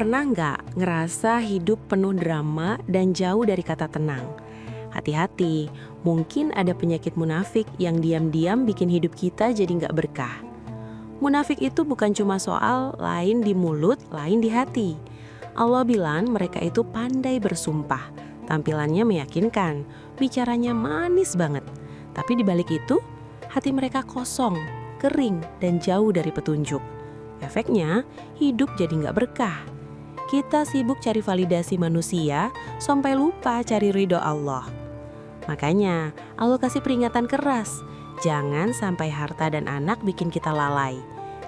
Pernah nggak ngerasa hidup penuh drama dan jauh dari kata tenang? Hati-hati, mungkin ada penyakit munafik yang diam-diam bikin hidup kita jadi nggak berkah. Munafik itu bukan cuma soal lain di mulut, lain di hati. Allah bilang mereka itu pandai bersumpah, tampilannya meyakinkan, bicaranya manis banget. Tapi di balik itu, hati mereka kosong, kering, dan jauh dari petunjuk. Efeknya, hidup jadi nggak berkah. Kita sibuk cari validasi manusia, sampai lupa cari ridho Allah. Makanya, Allah kasih peringatan keras. Jangan sampai harta dan anak bikin kita lalai.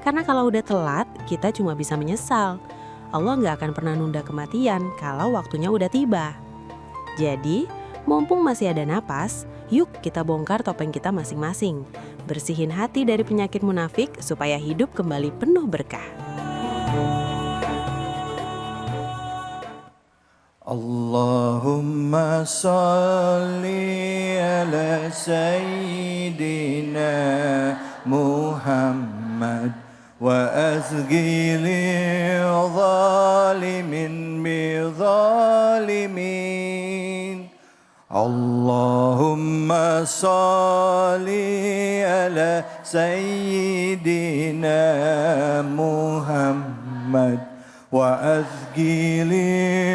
Karena kalau udah telat, kita cuma bisa menyesal. Allah nggak akan pernah nunda kematian kalau waktunya udah tiba. Jadi, mumpung masih ada napas, yuk kita bongkar topeng kita masing-masing. Bersihin hati dari penyakit munafik supaya hidup kembali penuh berkah. Allahumma salli ala Sayyidina Muhammad wa azgili zalimin bi zalimin. Allahumma salli ala Sayyidina Muhammad وأذقي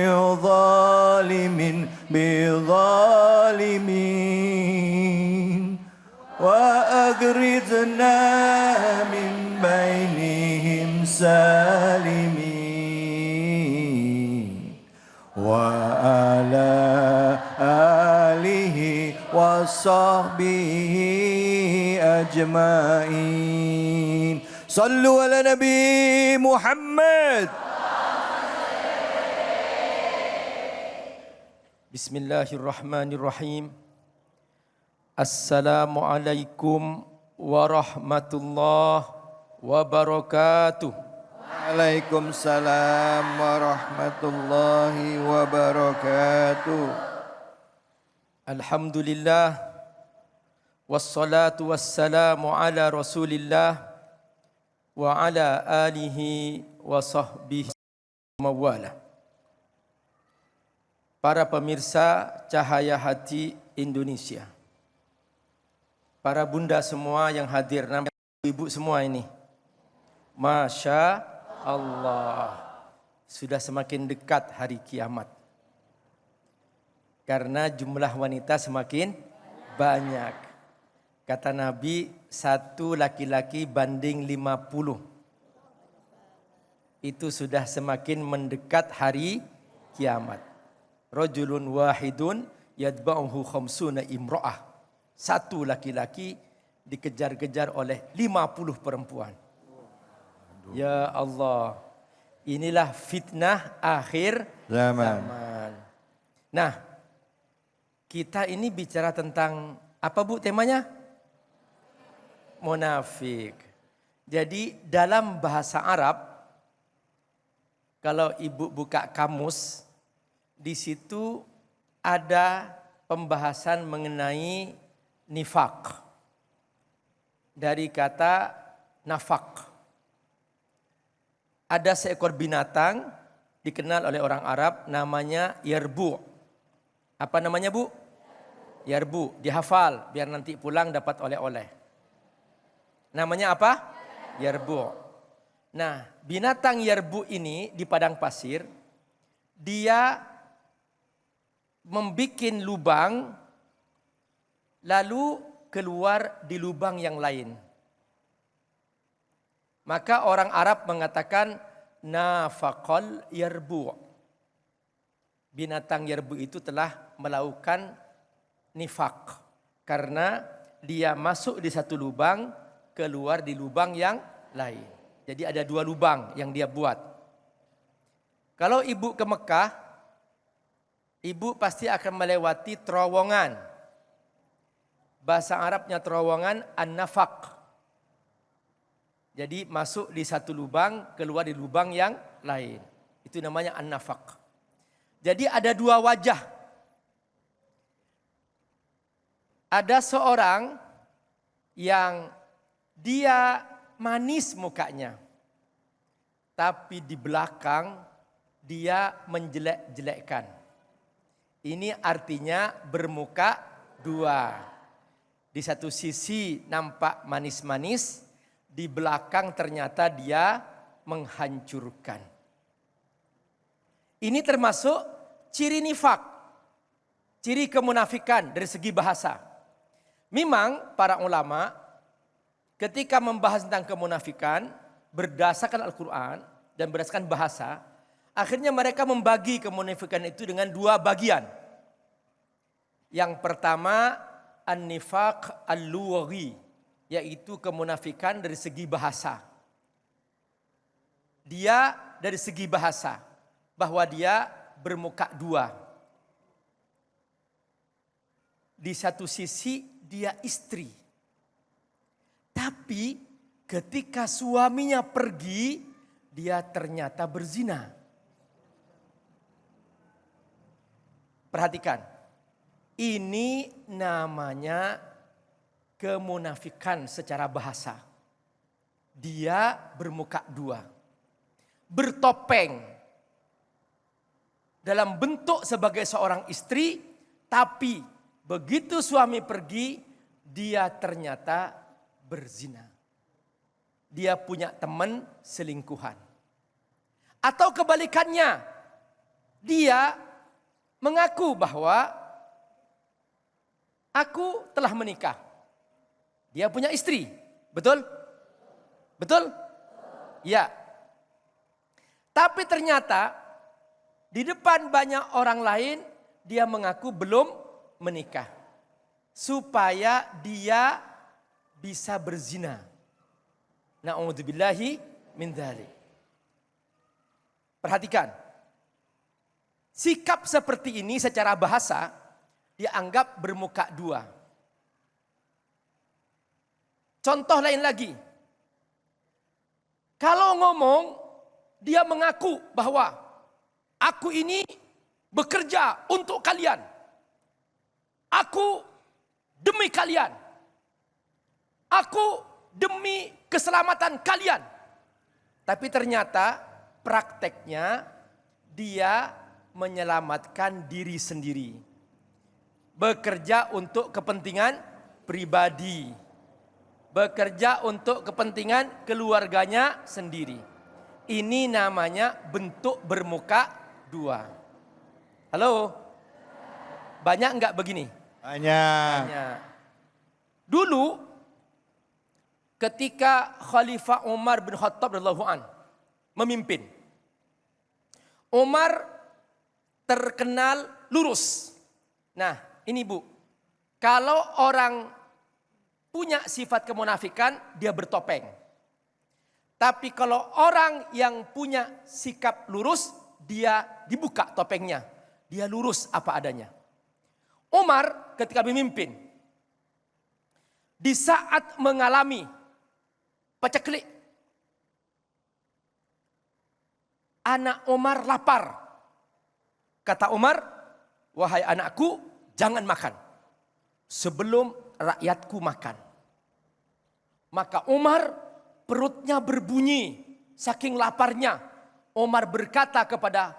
لظالم بظالمين وأغرزنا من بينهم سالمين وعلى آله وصحبه أجمعين صلوا على نبي محمد. Bismillahirrahmanirrahim. Assalamualaikum warahmatullahi wabarakatuh. Waalaikumsalam warahmatullahi wabarakatuh. Alhamdulillah. Wassalatu wassalamu ala rasulillah wa ala alihi wa sahbihi mawala. Para pemirsa Cahaya Hati Indonesia, para bunda semua yang hadir, ibu semua ini, Masya Allah, sudah semakin dekat hari kiamat. Karena jumlah wanita semakin banyak. Kata Nabi, 1 laki-laki banding 50. Itu sudah semakin mendekat hari kiamat. Rajulun wahidun yadba'uhu khamsuna imra'ah. 1 laki-laki dikejar-kejar oleh 50 perempuan. Ya Allah, inilah fitnah akhir zaman. Nah, kita ini bicara tentang apa Bu temanya? Munafik. Jadi dalam bahasa Arab, kalau Ibu buka kamus, di situ ada pembahasan mengenai nifak. Dari kata nafak. Ada seekor binatang dikenal oleh orang Arab namanya yarbu. Apa namanya Bu? Yarbu. Dihafal biar nanti pulang dapat oleh-oleh. Namanya apa? Yarbu. Nah, binatang yarbu ini di padang pasir, dia membikin lubang, lalu keluar di lubang yang lain. Maka orang Arab mengatakan nafaqal yarbu. Binatang yarbu itu telah melakukan nifak. Karena dia masuk di satu lubang, keluar di lubang yang lain. Jadi ada 2 lubang yang dia buat. Kalau Ibu ke Mekah, Ibu pasti akan melewati terowongan. Bahasa Arabnya terowongan an-nafaq. Jadi masuk di satu lubang, keluar di lubang yang lain. Itu namanya an-nafaq. Jadi ada 2 wajah. Ada seorang yang dia manis mukanya. Tapi di belakang dia menjelek-jelekkan. Ini artinya bermuka dua. Di satu sisi nampak manis-manis, di belakang ternyata dia menghancurkan. Ini termasuk ciri nifak, ciri kemunafikan dari segi bahasa. Memang para ulama ketika membahas tentang kemunafikan berdasarkan Al-Quran dan berdasarkan bahasa, akhirnya mereka membagi kemunafikan itu dengan dua bagian. Yang pertama an-nifaq al-lughawi, yaitu kemunafikan dari segi bahasa. Dia dari segi bahasa bahwa dia bermuka dua. Di satu sisi dia istri. Tapi ketika suaminya pergi, dia ternyata berzina. Perhatikan, ini namanya kemunafikan secara bahasa. Dia bermuka dua, bertopeng dalam bentuk sebagai seorang istri, tapi begitu suami pergi, dia ternyata berzina. Dia punya teman selingkuhan. Atau kebalikannya, dia mengaku bahwa aku telah menikah. Dia punya istri, betul? Betul? Ya. Tapi ternyata di depan banyak orang lain dia mengaku belum menikah. Supaya dia bisa berzina. Na'udzubillahi min dzalik. Perhatikan. Sikap seperti ini secara bahasa dianggap bermuka dua. Contoh lain lagi. Kalau ngomong, dia mengaku bahwa aku ini bekerja untuk kalian. Aku demi kalian. Aku demi keselamatan kalian. Tapi ternyata prakteknya dia menyelamatkan diri sendiri. Bekerja untuk kepentingan pribadi. Bekerja untuk kepentingan keluarganya sendiri. Ini namanya bentuk bermuka dua. Halo? Banyak enggak begini? Banyak. Dulu ketika Khalifah Umar bin Khattab radhiyallahu an memimpin, Umar terkenal lurus. Nah, ini Bu, kalau orang punya sifat kemunafikan, dia bertopeng. Tapi kalau orang yang punya sikap lurus, dia dibuka topengnya. Dia lurus apa adanya. Umar ketika memimpin, di saat mengalami paceklik, anak Umar lapar. Kata Umar, wahai anakku, jangan makan sebelum rakyatku makan. Maka Umar perutnya berbunyi saking laparnya. Umar berkata kepada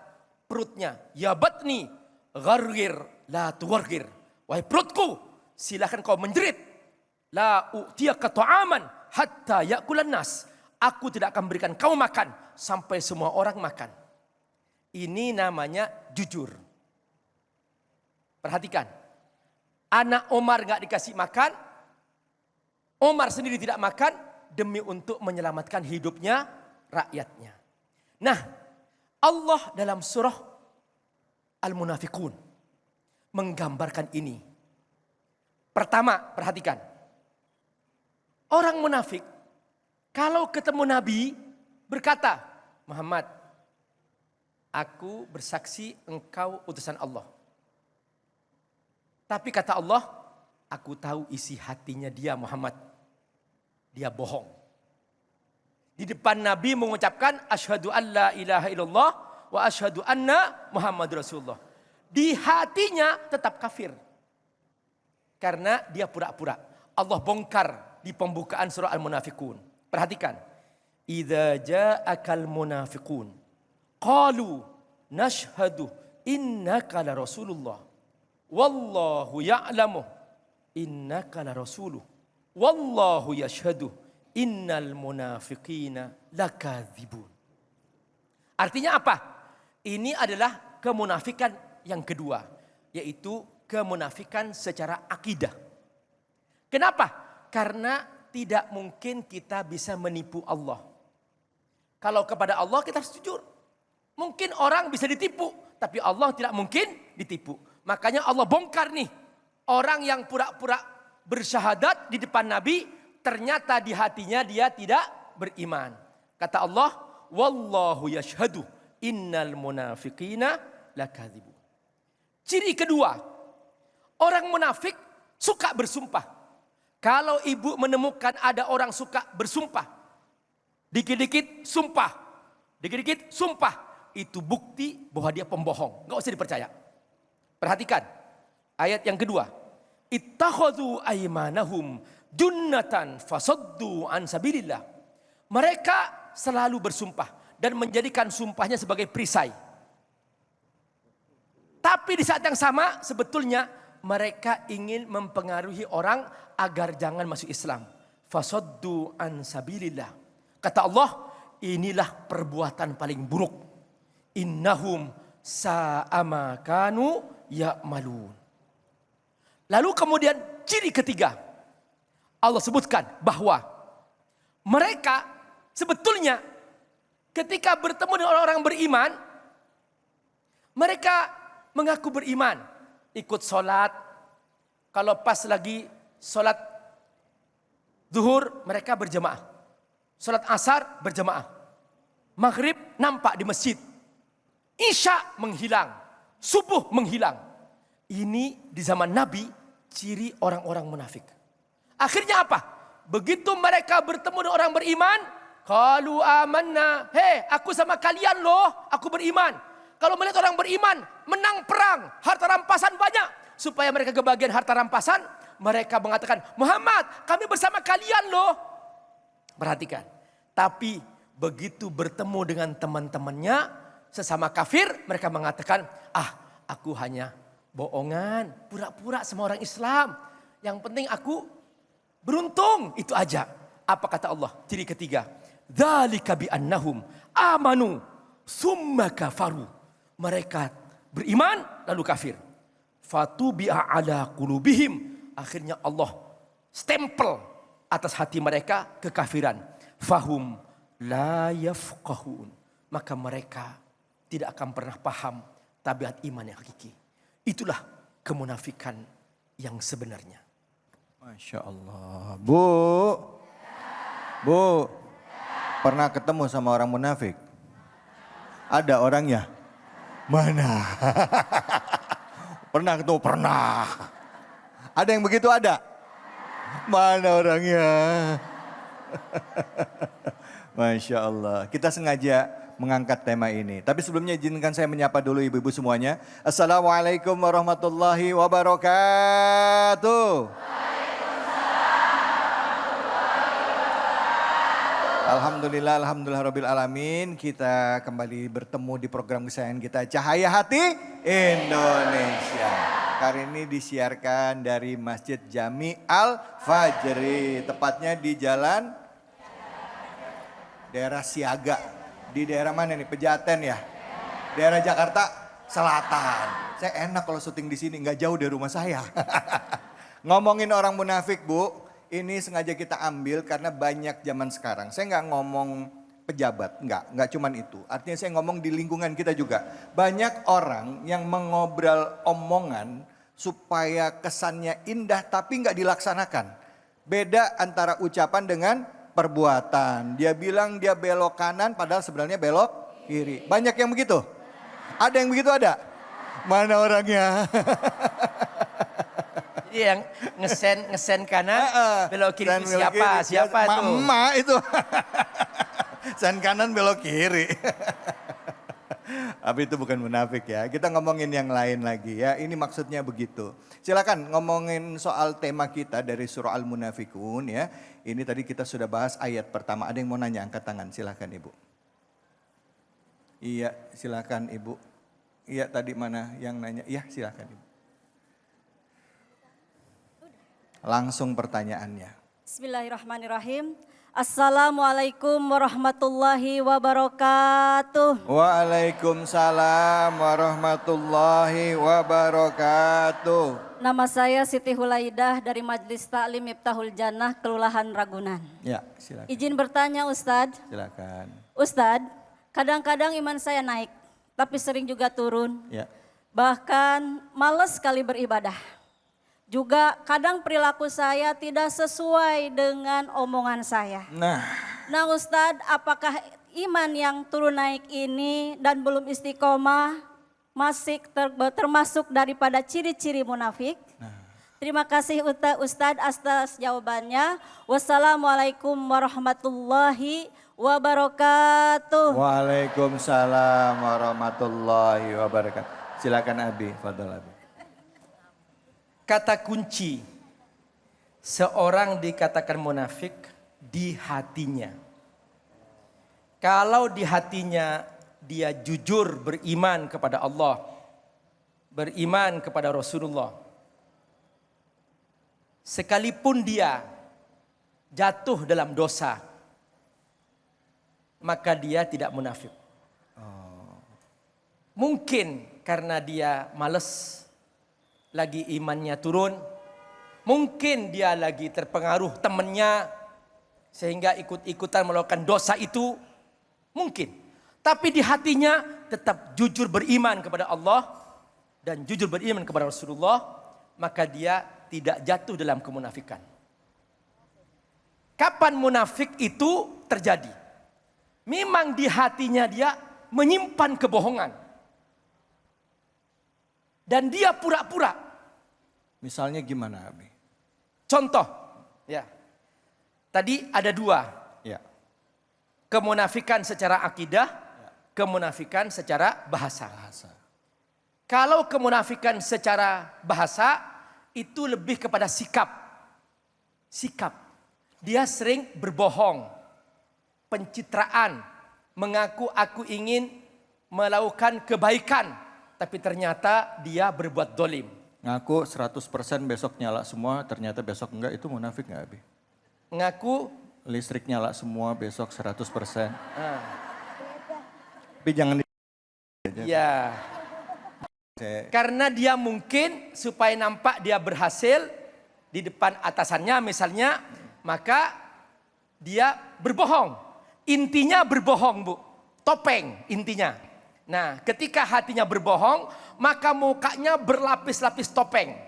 perutnya, ya batni ghargir la tuwargir. Wahai perutku, silakan kau menjerit. La u'tiyaka ta'aman hatta ya'kulan nas. Aku tidak akan berikan kau makan sampai semua orang makan. Ini namanya jujur. Perhatikan. Anak Umar gak dikasih makan. Umar sendiri tidak makan demi untuk menyelamatkan hidupnya, rakyatnya. Nah, Allah dalam surah Al-Munafiqun menggambarkan ini. Pertama, perhatikan. Orang munafik kalau ketemu Nabi berkata, Muhammad, aku bersaksi engkau utusan Allah. Tapi kata Allah, aku tahu isi hatinya dia Muhammad. Dia bohong. Di depan Nabi mengucapkan, asyhadu an la ilaha illallah wa asyhadu anna Muhammad Rasulullah. Di hatinya tetap kafir. Karena dia pura-pura. Allah bongkar di pembukaan surah Al-Munafiqun. Perhatikan. Idza ja'akal munafiqun qalu nashhadu innaka la rasulullah. Wallahu ya'lamu innaka la rasuluh. Wallahu yashhadu innal munafiqina lakadzibun. Artinya apa? Ini adalah kemunafikan yang kedua, yaitu kemunafikan secara akidah. Kenapa? Karena tidak mungkin kita bisa menipu Allah. Kalau kepada Allah kita harus jujur. Mungkin orang bisa ditipu, tapi Allah tidak mungkin ditipu. Makanya Allah bongkar nih, orang yang pura-pura bersyahadat di depan Nabi, ternyata di hatinya dia tidak beriman. Kata Allah, wallahu yashhadu innal munafiqina lakadzibun. Ciri kedua, orang munafik suka bersumpah. Kalau ibu menemukan ada orang suka bersumpah, dikit-dikit sumpah, dikit-dikit sumpah, itu bukti bahwa dia pembohong. Gak usah dipercaya. Perhatikan ayat yang kedua. Ittakhadhu aymanahum junnatan fasaddu an sabilillah. Mereka selalu bersumpah dan menjadikan sumpahnya sebagai perisai. Tapi di saat yang sama sebetulnya mereka ingin mempengaruhi orang agar jangan masuk Islam. Fasaddu an sabilillah. Kata Allah, inilah perbuatan paling buruk. Innahum sa'ama kanu ya'malun. Lalu kemudian ciri ketiga, Allah sebutkan bahwa mereka sebetulnya ketika bertemu dengan orang-orang beriman, mereka mengaku beriman, ikut sholat. Kalau pas lagi sholat zuhur mereka berjamaah, sholat asar berjamaah, maghrib nampak di masjid, isya menghilang, subuh menghilang. Ini di zaman Nabi ciri orang-orang munafik. Akhirnya apa? Begitu mereka bertemu dengan orang beriman, qalu amanna, hei aku sama kalian loh, aku beriman. Kalau melihat orang beriman menang perang, harta rampasan banyak, supaya mereka kebagian harta rampasan, mereka mengatakan, Muhammad kami bersama kalian loh. Perhatikan, tapi begitu bertemu dengan teman-temannya sesama kafir, mereka mengatakan, aku hanya bohongan, pura-pura sama orang Islam. Yang penting aku beruntung, itu aja. Apa kata Allah? Ciri ketiga, dzalika bi annahum amanu summa kafaru. Mereka beriman lalu kafir. Fatubi'a ala qulubihim. Akhirnya Allah stempel atas hati mereka kekafiran. Fahum la yafqahun. Maka mereka tidak akan pernah paham tabiat iman yang hakiki. Itulah kemunafikan yang sebenarnya. Masya Allah. Bu, pernah ketemu sama orang munafik? Ada orangnya? Mana? Pernah ketemu? Pernah. Ada yang begitu ada? Mana orangnya? Masya Allah. Kita sengaja mengangkat tema ini. Tapi sebelumnya izinkan saya menyapa dulu ibu-ibu semuanya. Assalamualaikum warahmatullahi wabarakatuh. Alhamdulillah, alhamdulillah rabbil alamin. Kita kembali bertemu di program kesayangan kita, Cahaya Hati Indonesia. Kali ini disiarkan dari Masjid Jami Al-Fajri. Tepatnya di jalan daerah Siaga. Di daerah mana nih? Pejaten ya? Daerah Jakarta Selatan. Saya enak kalau syuting di sini, nggak jauh dari rumah saya. Ngomongin orang munafik, Bu, ini sengaja kita ambil karena banyak zaman sekarang. Saya nggak ngomong pejabat, nggak cuman itu. Artinya saya ngomong di lingkungan kita juga. Banyak orang yang mengobrol omongan supaya kesannya indah tapi nggak dilaksanakan. Beda antara ucapan dengan perbuatan. Dia bilang dia belok kanan padahal sebenarnya belok kiri. Banyak yang begitu? Ada yang begitu ada? Mana orangnya? Jadi yang ngesen kanan, belok kiri itu siapa? Siapa itu? Emak itu. Sen kanan belok kiri. Tapi itu bukan munafik ya. Kita ngomongin yang lain lagi ya. Ini maksudnya begitu. Silakan ngomongin soal tema kita dari surah Al-Munafikun ya. Ini tadi kita sudah bahas ayat pertama. Ada yang mau nanya, angkat tangan. Silakan Ibu. Iya, silakan Ibu. Iya tadi mana yang nanya? Iya silakan Ibu. Langsung pertanyaannya. Bismillahirrahmanirrahim. Assalamualaikum warahmatullahi wabarakatuh. Waalaikumsalam warahmatullahi wabarakatuh. Nama saya Siti Hulaidah dari Majelis Taklim Miftahul Jannah, Kelurahan Ragunan. Ya, silakan. Izin bertanya Ustadz. Silakan. Ustadz, kadang-kadang iman saya naik, tapi sering juga turun. Ya. Bahkan malas sekali beribadah. Juga kadang perilaku saya tidak sesuai dengan omongan saya. Nah Ustadz, apakah iman yang turun naik ini dan belum istiqomah masih termasuk daripada ciri-ciri munafik? Terima kasih Ustadz atas jawabannya. Wassalamualaikum warahmatullahi wabarakatuh. Waalaikumsalam warahmatullahi wabarakatuh. Silakan Abi, fadhol Abi. Kata kunci seorang dikatakan munafik di hatinya. Kalau di hatinya dia jujur beriman kepada Allah, beriman kepada Rasulullah, sekalipun dia jatuh dalam dosa, maka dia tidak munafik. Mungkin karena dia malas, lagi imannya turun, mungkin dia lagi terpengaruh temannya sehingga ikut-ikutan melakukan dosa itu, mungkin. Tapi di hatinya tetap jujur beriman kepada Allah dan jujur beriman kepada Rasulullah, maka dia tidak jatuh dalam kemunafikan. Kapan munafik itu terjadi? Memang di hatinya dia menyimpan kebohongan. Dan dia pura-pura. Misalnya gimana Abi? Contoh, ya. Tadi ada dua. Ya. Kemunafikan secara akidah, kemunafikan secara bahasa. Kalau kemunafikan secara bahasa, itu lebih kepada sikap. Sikap. Dia sering berbohong, pencitraan, mengaku aku ingin melakukan kebaikan. Tapi ternyata dia berbuat dolim. Ngaku 100% besok nyala semua, ternyata besok enggak, itu munafik enggak Abi? Ngaku Listrik nyala semua, besok 100%. Tapi jangan ya. Karena dia mungkin supaya nampak dia berhasil di depan atasannya misalnya, maka dia berbohong. Intinya berbohong Bu, topeng intinya. Nah, ketika hatinya berbohong, maka mukanya berlapis-lapis topeng.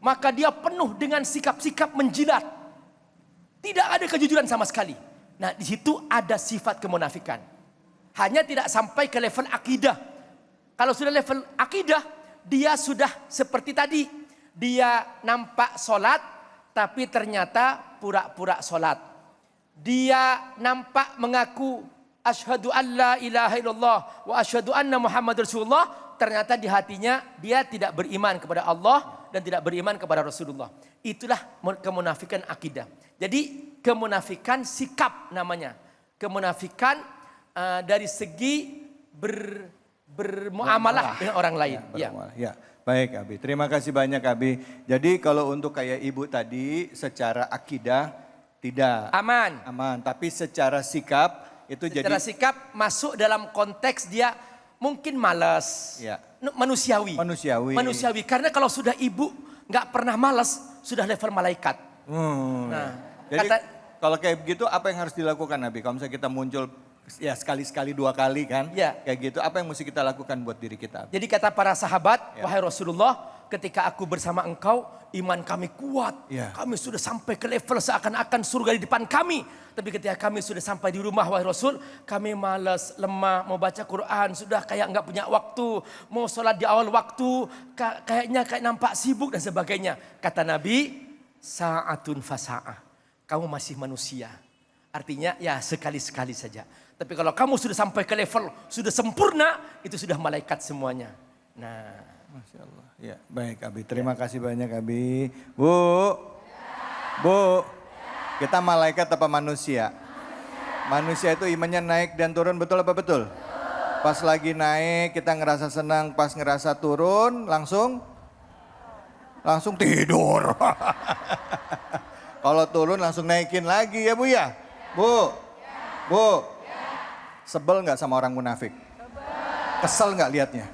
Maka dia penuh dengan sikap-sikap menjilat. Tidak ada kejujuran sama sekali. Nah, di situ ada sifat kemunafikan. Hanya tidak sampai ke level akidah. Kalau sudah level akidah, dia sudah seperti tadi. Dia nampak sholat, tapi ternyata pura-pura sholat. Dia nampak mengaku asyhadu an la ilaha illallah wa asyhadu anna Muhammad Rasulullah, ternyata di hatinya dia tidak beriman kepada Allah dan tidak beriman kepada Rasulullah. Itulah kemunafikan akidah. Jadi kemunafikan sikap namanya. Kemunafikan dari segi bermuamalah dengan orang lain. Ya. Baik Abi, terima kasih banyak Abi. Jadi kalau untuk kayak Ibu tadi secara akidah tidak aman, tapi secara sikap itu secara sikap masuk dalam konteks dia mungkin malas, ya. Manusiawi. Karena kalau sudah ibu nggak pernah malas, sudah level malaikat. Nah, jadi kalau kayak begitu apa yang harus dilakukan Nabi? Kalau misalnya kita muncul ya sekali-sekali 2 kali kan, ya. Kayak gitu, apa yang mesti kita lakukan buat diri kita? Jadi kata para sahabat, ya. Wahai Rasulullah, ketika aku bersama engkau, iman kami kuat. Ya. Kami sudah sampai ke level seakan-akan surga di depan kami. Tapi ketika kami sudah sampai di rumah, wahai Rasul, kami malas, lemah, mau baca Quran, sudah kayak nggak punya waktu, mau sholat di awal waktu, kayaknya kayak nampak sibuk dan sebagainya. Kata Nabi, sa'atun fasa'ah. Kamu masih manusia. Artinya ya sekali-sekali saja. Tapi kalau kamu sudah sampai ke level, sudah sempurna, itu sudah malaikat semuanya. Nah, Masya Allah. Ya, baik Abi. Terima kasih banyak Abi. Bu, kita malaikat apa manusia? Manusia itu imannya naik dan turun, betul apa betul? Pas lagi naik kita ngerasa senang, pas ngerasa turun langsung tidur. Kalau turun langsung naikin lagi ya Bu ya? Bu, Bu, sebel nggak sama orang munafik? Kesel nggak liatnya?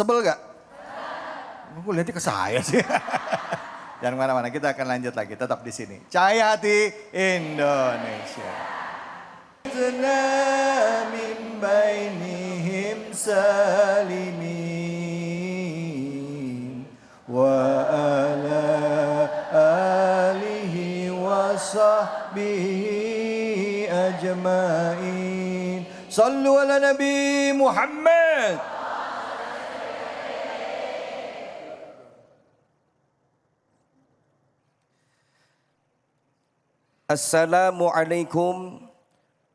Sebel nggak? Gue lihatnya ke saya sih. Jangan kemana-mana, kita akan lanjut lagi, tetap di sini. Cahaya Hati Indonesia. Min bainihim salimin wa ala alihi wa sahbihi ajmain. Sallu ala Nabi Muhammad. Assalamualaikum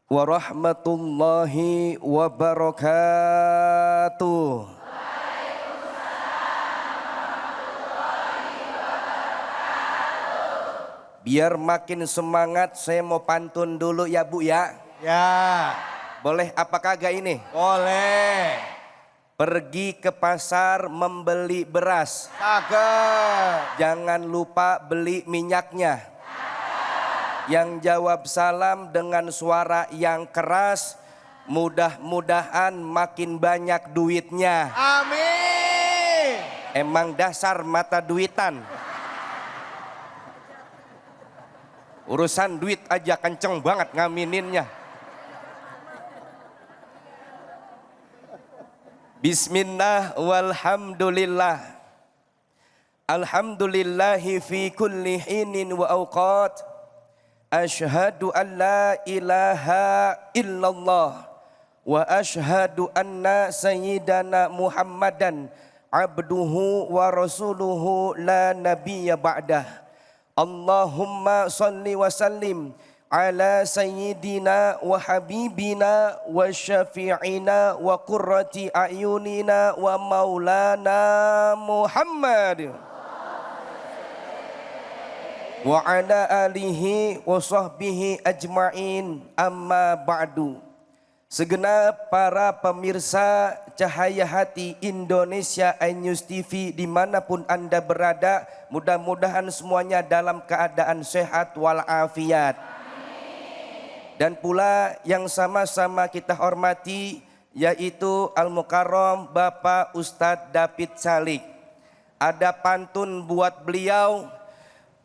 warahmatullahi wabarakatuh. Biar makin semangat saya mau pantun dulu ya Bu ya. Ya, Boleh apa kagak ini? boleh. Pergi ke pasar membeli beras. Cakep. Jangan lupa beli minyaknya. Yang jawab salam dengan suara yang keras, mudah-mudahan makin banyak duitnya. Amin. Emang dasar mata duitan. Urusan duit aja kenceng banget ngamininnya. Bismillah walhamdulillah. Alhamdulillahi fi kulli hinin wa awqat. Ashhadu an la ilaha illallah wa ashhadu anna sayyidana Muhammadan abduhu wa rasuluhu la nabiyya ba'dah. Allahumma salli wa sallim ala sayyidina wa habibina wa syafi'ina wa qurrati a'yunina wa maulana Muhammad wa ala alihi wa sahbihi ajma'in, amma ba'du. Segenap para pemirsa Cahaya Hati Indonesia iNews TV dimanapun Anda berada, mudah-mudahan semuanya dalam keadaan sehat walafiat. Dan pula yang sama-sama kita hormati yaitu Al-Mukarram Bapak Ustadz David Salik. Ada pantun buat beliau,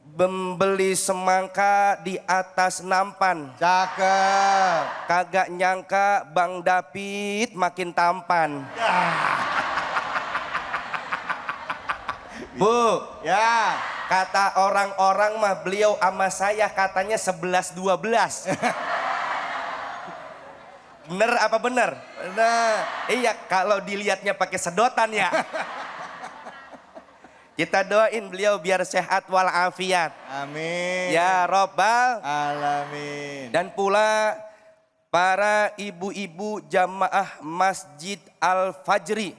membeli semangka di atas nampan. Cakep. Kagak nyangka Bang David makin tampan. Bu, Ya. kata orang-orang mah beliau sama saya katanya 11-12. Bener apa bener? Benar. Iya, kalau dilihatnya pakai sedotan ya. Kita doain beliau biar sehat walafiat. Amin. Ya Robbal. Alamin. Dan pula para ibu-ibu jamaah Masjid Al-Fajri.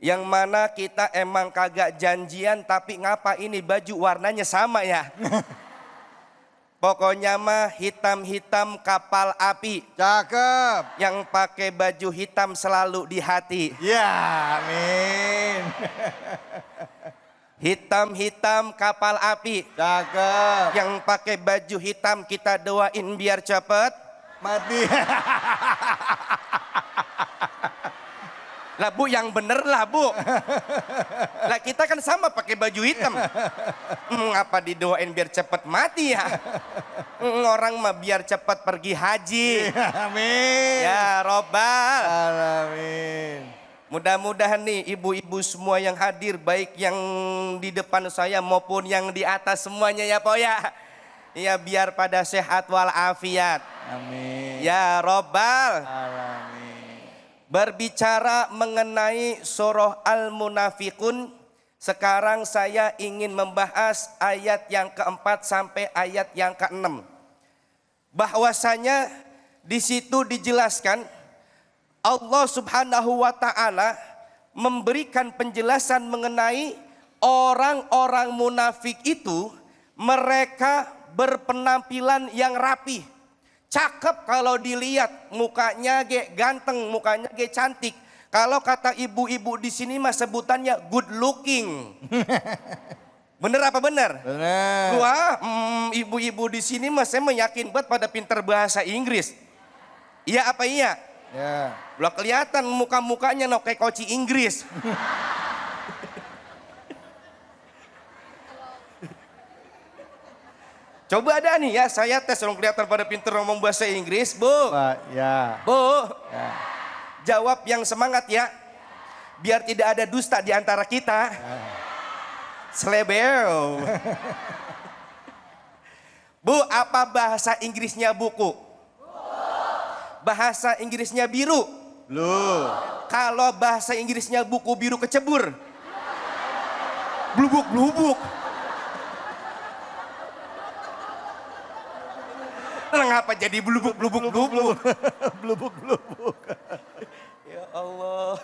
Yang mana kita emang kagak janjian, tapi ngapa ini baju warnanya sama ya? Pokoknya mah hitam-hitam kapal api. Cakep. Yang pakai baju hitam selalu di hati. Ya, amin. Hitam-hitam kapal api. Cakep. Yang pakai baju hitam kita doain biar cepet Mati. lah Bu, yang bener lah Bu. Lah kita kan sama pakai baju hitam. Apa didoain biar cepet mati ya? Orang mah biar cepet pergi haji. Amin. Ya Robbal. Alamin. Mudah-mudahan nih ibu-ibu semua yang hadir, baik yang di depan saya maupun yang di atas semuanya ya Po ya. Ya biar pada sehat walafiat. Amin. Ya Robbal. Alamin. Berbicara mengenai surah Al-Munafikun, sekarang saya ingin membahas ayat yang keempat sampai ayat yang keenam. Bahwasanya di situ dijelaskan Allah Subhanahu wa Ta'ala memberikan penjelasan mengenai orang-orang munafik itu, mereka berpenampilan yang rapi, Cakep kalau dilihat, mukanya ge ganteng, mukanya ge cantik. Kalau kata ibu-ibu di sini mah sebutannya good looking. Bener apa bener? Bener. Wah, ibu-ibu di sini mah saya meyakin banget pada pinter bahasa Inggris. Iya apa iya? Ya. Belum kelihatan muka-mukanya no kayak koci Inggris. Coba ada nih ya, saya tes orang kelihatan pada pinter ngomong bahasa Inggris, Bu. Pak, ya. Bu, Ya. jawab yang semangat ya. Biar tidak ada dusta di antara kita. Selebeo. Bu, apa bahasa Inggrisnya buku? Bahasa Inggrisnya biru. Lu. Kalau bahasa Inggrisnya buku biru kecebur. Blubuk-blubuk. Ngapa jadi blubuk-blubuk-blubuk? Blubuk-blubuk. Ya Allah.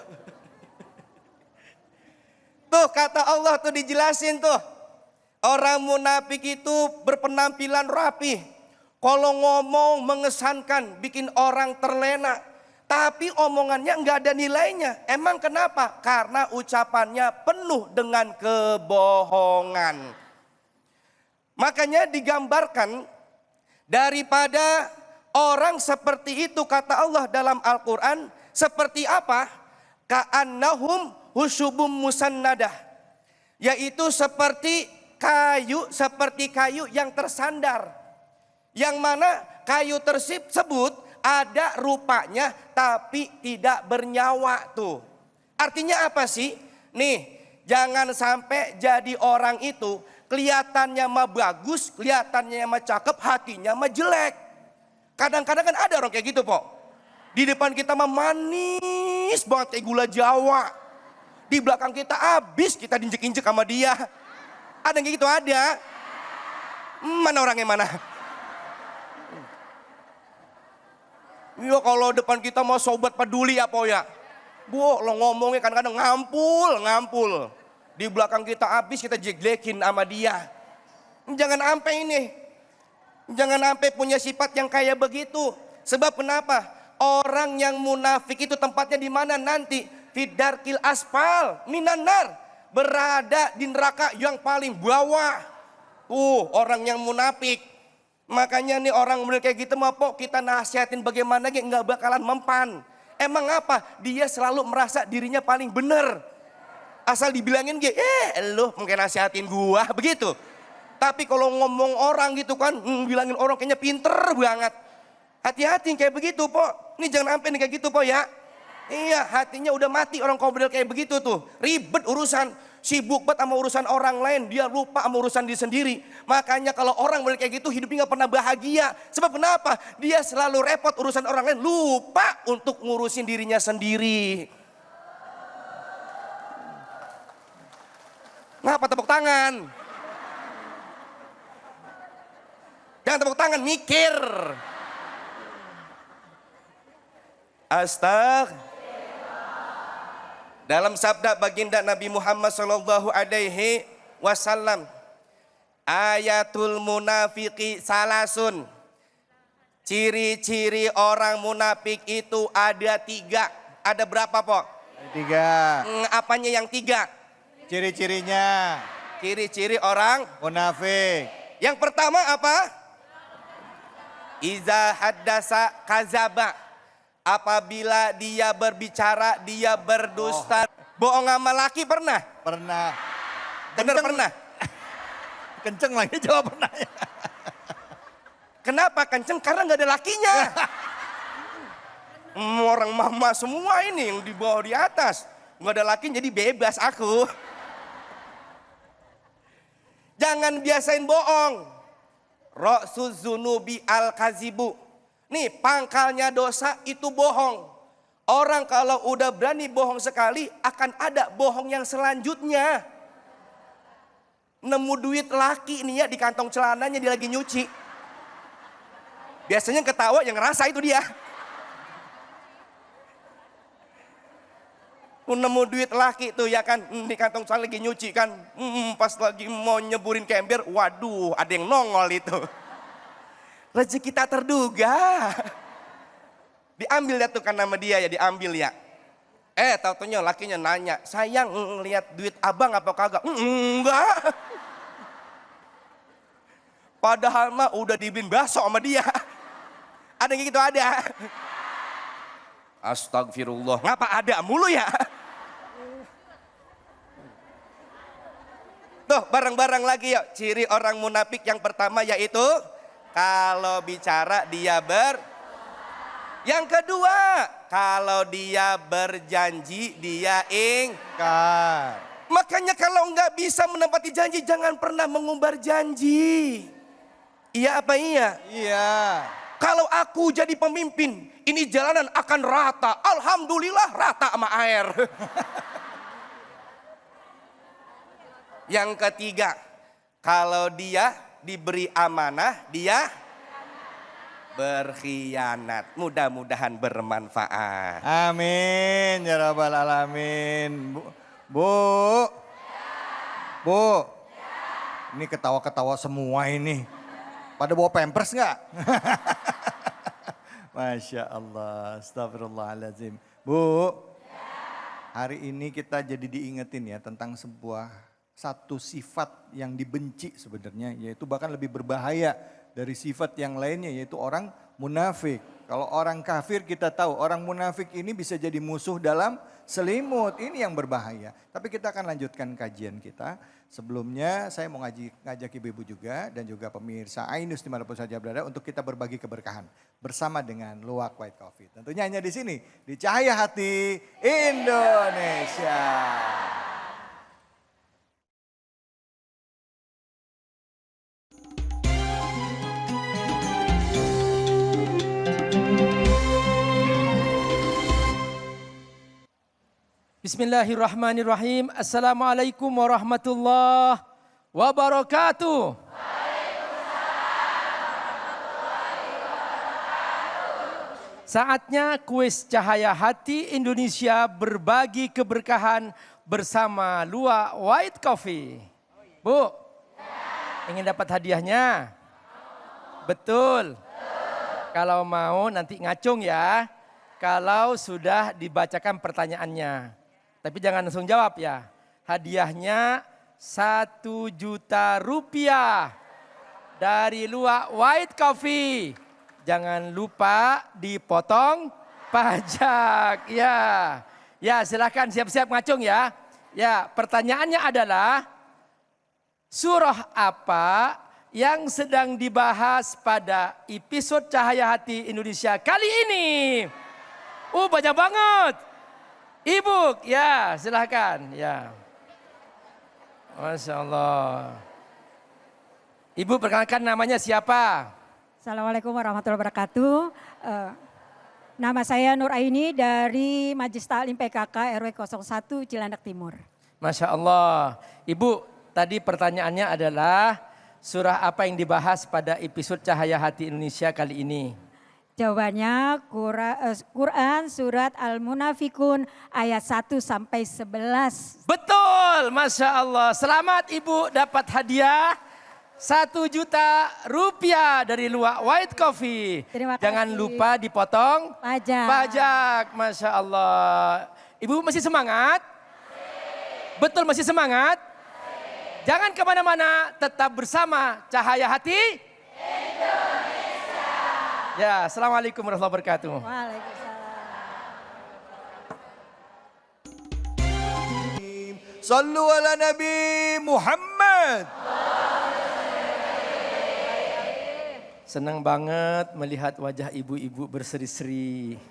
Tuh kata Allah tuh dijelasin tuh. Orang munafik itu berpenampilan rapi. Kalau ngomong mengesankan, bikin orang terlena. Tapi omongannya nggak ada nilainya. Emang kenapa? Karena ucapannya penuh dengan kebohongan. Makanya digambarkan daripada orang seperti itu kata Allah dalam Al-Quran. Seperti apa? Ka'annahum husyubum musannadah. Yaitu seperti kayu yang tersandar. Yang mana kayu tersebut ada rupanya tapi tidak bernyawa tuh. Artinya apa sih? Nih, jangan sampai jadi orang itu kelihatannya mah bagus, kelihatannya mah cakep, hatinya mah jelek. Kadang-kadang kan ada orang kayak gitu, Pok. Di depan kita mah manis banget kayak gula Jawa. Di belakang kita habis kita diinjek-injek sama dia. Ada yang kayak gitu, ada. Mana orangnya mana? Ya kalau depan kita mau sobat peduli apa ya. Bu, lo ngomongnya kadang-kadang ngampul. Di belakang kita habis kita jeglekin sama dia. Jangan sampai ini. Jangan sampai punya sifat yang kayak begitu. Sebab kenapa? Orang yang munafik itu tempatnya di mana nanti? Fidarkil asfal minanar. Berada di neraka yang paling bawah. Orang yang munafik. Makanya nih orang model kayak gitu mah Pok, kita nasihatin bagaimana nggak bakalan mempan. Emang apa? Dia selalu merasa dirinya paling bener. Asal dibilangin lu mungkin nasihatin gua begitu. Tapi kalau ngomong orang gitu kan, bilangin orang kayaknya pinter banget. Hati-hati kayak begitu Pok. Ini jangan sampai nih kayak gitu Pok ya. Iya, hatinya udah mati orang model kayak begitu tuh. Ribet urusan. Sibuk banget sama urusan orang lain, dia lupa sama urusan diri sendiri. Makanya kalau orang mulai kayak gitu hidupnya gak pernah bahagia. Sebab kenapa? Dia selalu repot urusan orang lain, lupa untuk ngurusin dirinya sendiri. Ngapa tepuk tangan? Jangan tepuk tangan, mikir. Astagfirullah. Dalam sabda baginda Nabi Muhammad sallallahu alaihi wasallam, ayatul munafiqi salasun. Ciri-ciri orang munafik itu ada 3. Ada berapa, Pok? 3. Apanya yang 3? Ciri-cirinya. Ciri-ciri orang Munafik. Yang pertama apa? Iza haddasa kazaba. Apabila dia berbicara, dia berdusta. Bohong sama laki pernah? Pernah. Bener pernah? Kenceng lagi jawab pernah. Kenapa kenceng? Karena nggak ada lakinya. Orang mama semua ini yang di bawah di atas. Nggak ada laki jadi bebas aku. Jangan biasain bohong. Ra'suz zunubi al-kazibu. Nih pangkalnya dosa itu bohong. Orang kalau udah berani bohong sekali akan ada bohong yang selanjutnya. Nemu duit laki nih ya di kantong celananya dia lagi nyuci. Biasanya ketawa yang ngerasa itu dia. Nemu duit laki tuh ya kan di kantong celana lagi nyuci kan. Pas lagi mau nyeburin ke ember, waduh ada yang nongol itu. rezeki tak terduga. Diambil ya tuh kan nama dia ya, diambil ya. Tau-taunya lakinya nanya, sayang lihat duit abang apa kagak? Enggak. Padahal mah udah dibeliin bakso sama dia. Ada yang gitu ada. Astagfirullah, ngapa ada mulu ya? Tuh bareng-bareng lagi yuk. Ciri orang munafik yang pertama yaitu kalau bicara dia Yang kedua, kalau dia berjanji dia Ingkar. Makanya kalau nggak bisa menepati janji jangan pernah mengumbar janji. Iya apa iya? Iya. Kalau aku jadi pemimpin, ini jalanan akan rata. Alhamdulillah rata sama air. Yang ketiga, kalau dia diberi amanah, dia berkhianat. Mudah-mudahan bermanfaat. Amin ya rabbal alamin. Bu. Bu. Ini ketawa-ketawa semua ini. Pada bawa pampers nggak? Masya Allah, astagfirullahaladzim. Bu, hari ini kita jadi diingetin ya tentang satu sifat yang dibenci sebenarnya. Yaitu bahkan lebih berbahaya dari sifat yang lainnya yaitu orang munafik. Kalau orang kafir kita tahu orang munafik ini bisa jadi musuh dalam selimut. Ini yang berbahaya. Tapi kita akan lanjutkan kajian kita. Sebelumnya saya mau ngajak ibu-ibu juga dan juga pemirsa Ainus dimanapun saja berada untuk kita berbagi keberkahan bersama dengan Luwak White Coffee. Tentunya hanya di sini di Cahaya Hati Indonesia. Bismillahirrahmanirrahim. Assalamualaikum warahmatullahi wabarakatuh. Saatnya kuis Cahaya Hati Indonesia berbagi keberkahan bersama Luwak White Coffee. Bu, ingin dapat hadiahnya? Betul. Kalau mau nanti ngacung ya. Kalau sudah dibacakan pertanyaannya. Tapi jangan langsung jawab ya. Hadiahnya 1 juta rupiah dari Luwak White Coffee. Jangan lupa dipotong pajak. Ya, ya silahkan siap-siap ngacung ya. Ya, pertanyaannya adalah surah apa yang sedang dibahas pada episode Cahaya Hati Indonesia kali ini? Banyak banget. Ibu, ya silahkan. Ya. Masya Allah. Ibu perkenalkan namanya siapa? Assalamualaikum warahmatullahi wabarakatuh. Nama saya Nur Aini dari Majelis Taklim PKK RW 01 Cilandak Timur. Masya Allah. Ibu, tadi pertanyaannya adalah surah apa yang dibahas pada episode Cahaya Hati Indonesia kali ini? Jawabannya Quran surat Al-Munafikun ayat 1 sampai 11. Betul, Masya Allah. Selamat Ibu dapat hadiah 1 juta rupiah dari Luwak White Coffee. Terima kasih. Jangan lupa dipotong pajak. Masya Allah. Ibu masih semangat? Betul masih semangat? Jangan kemana-mana, tetap bersama Cahaya Hati Indonesia. Ya, Assalamualaikum warahmatullahi wabarakatuh. Waalaikumsalam. Sallu ala Nabi Muhammad. Senang banget melihat wajah ibu-ibu berseri-seri.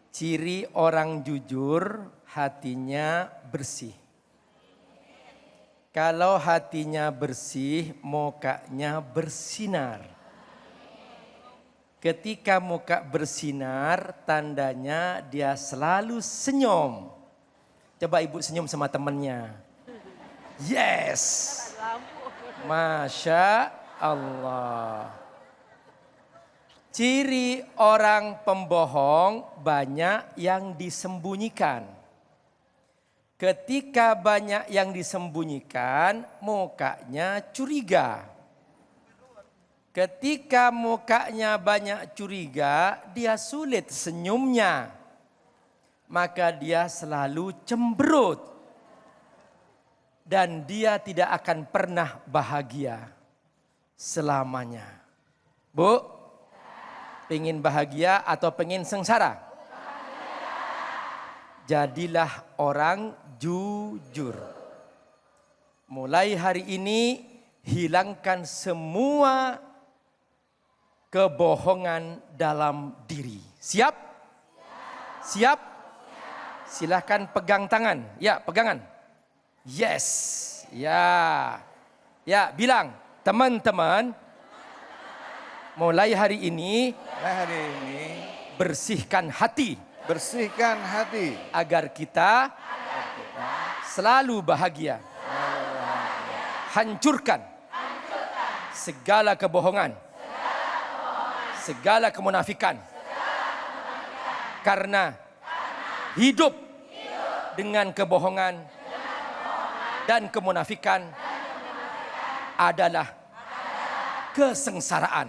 Ciri orang jujur, hatinya bersih. Kalau hatinya bersih, mukanya bersinar. Ketika muka bersinar, tandanya dia selalu senyum. Coba ibu senyum sama temennya. Yes. Masya Allah. Ciri orang pembohong banyak yang disembunyikan. Ketika banyak yang disembunyikan, mukanya curiga. Ketika mukanya banyak curiga, dia sulit senyumnya. Maka dia selalu cemberut. Dan dia tidak akan pernah bahagia selamanya. Bu, pengen bahagia atau pengen sengsara? Jadilah orang jujur. Mulai hari ini hilangkan semua kebohongan dalam diri. Siap? Siap? Silahkan pegang tangan. Ya, pegangan. Yes. Ya. Ya, bilang, teman-teman, mulai hari ini bersihkan hati. Bersihkan hati. Agar kita selalu bahagia. Hancurkan segala kebohongan, segala kemunafikan. Karena hidup dengan kebohongan dan kemunafikan adalah kesengsaraan.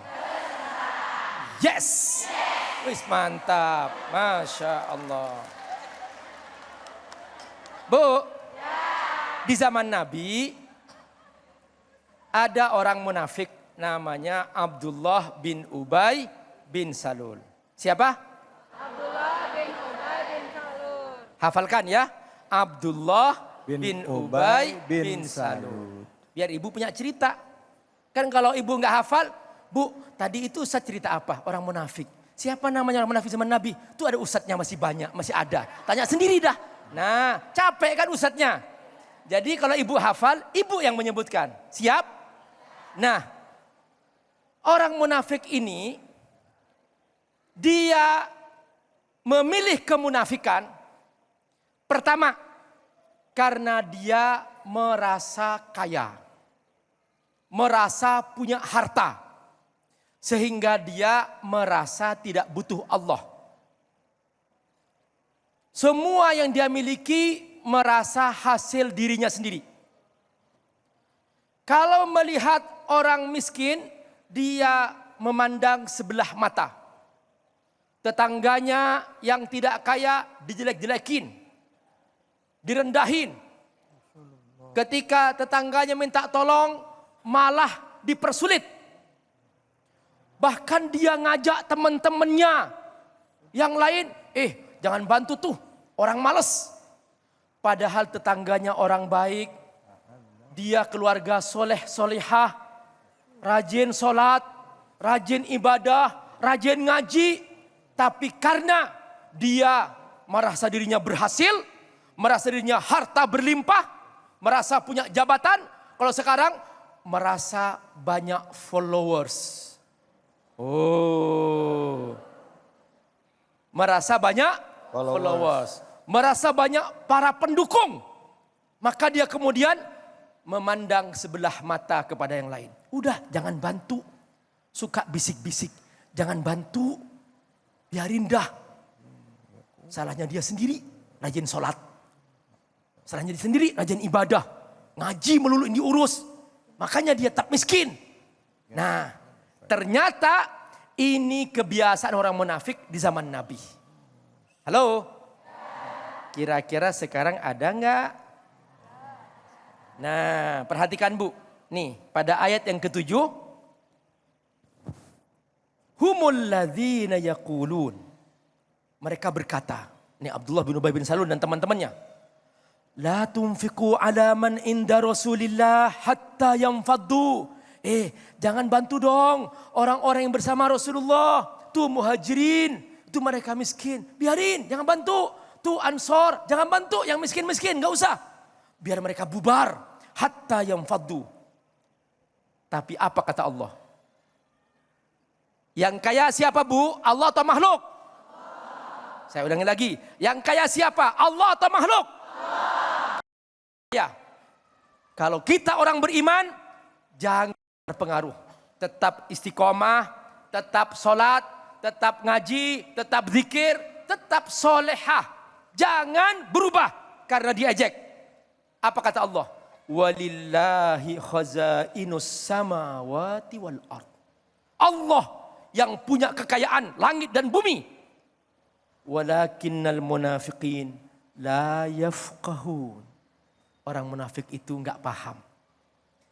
Yes. Wis mantap. Masya Allah. Bu, di zaman Nabi ada orang munafik namanya Abdullah bin Ubay bin Salul. Siapa? Abdullah bin Ubay bin Salul. Hafalkan ya. Abdullah bin Ubay bin Salul. Biar ibu punya cerita. Kan kalau ibu nggak hafal, Bu, tadi itu Ustaz cerita apa? Orang munafik. Siapa namanya orang munafik zaman Nabi? Itu ada ustadznya masih banyak, masih ada. Tanya sendiri dah. Nah, capek kan ustadznya. Jadi kalau ibu hafal, ibu yang menyebutkan. Siap? Nah, orang munafik ini, dia memilih kemunafikan. Pertama, karena dia merasa kaya. Merasa punya harta. Sehingga dia merasa tidak butuh Allah. Semua yang dia miliki merasa hasil dirinya sendiri. Kalau melihat orang miskin, dia memandang sebelah mata. Tetangganya yang tidak kaya dijelek-jelekin, direndahin. Ketika tetangganya minta tolong, malah dipersulit. Bahkan dia ngajak teman-temannya yang lain, jangan bantu tuh, orang males. Padahal tetangganya orang baik, dia keluarga soleh solehah, rajin sholat, rajin ibadah, rajin ngaji. Tapi karena dia merasa dirinya berhasil, merasa dirinya harta berlimpah, merasa punya jabatan, kalau sekarang merasa banyak followers. Oh, merasa banyak followers, merasa banyak para pendukung. Maka dia kemudian memandang sebelah mata kepada yang lain. Udah, jangan bantu. Suka bisik-bisik, jangan bantu. Biarin dah. Salahnya dia sendiri, rajin sholat. Salahnya dia sendiri, rajin ibadah. Ngaji melulu yang diurus. Makanya dia tak miskin. Nah, ternyata ini kebiasaan orang munafik di zaman Nabi. Halo? Kira-kira sekarang ada enggak? Nah, perhatikan Bu. Nih, pada ayat yang ke-7. Humul ladzina yaqulun. Mereka berkata, ini Abdullah bin Ubay bin Salul dan teman-temannya. La tunfiqu ala man inda Rasulillah hatta yanfaddu. Jangan bantu dong orang-orang yang bersama Rasulullah. Tuh muhajirin, tuh mereka miskin. Biarin, jangan bantu. Tuh ansor, jangan bantu yang miskin-miskin, gak usah. Biar mereka bubar. Hatta yanfaddu. Tapi apa kata Allah? Yang kaya siapa Bu? Allah atau makhluk? Saya ulangi lagi. Yang kaya siapa? Allah atau makhluk? Ya. Kalau kita orang beriman, jangan terpengaruh. Tetap istiqomah, tetap sholat, tetap ngaji, tetap zikir, tetap solehah. Jangan berubah karena diajak. Apa kata Allah? Walillahi khazainus samawati wal ard. Allah yang punya kekayaan langit dan bumi. Walakinnal munafiqin la yafqahun. Orang munafik itu enggak paham.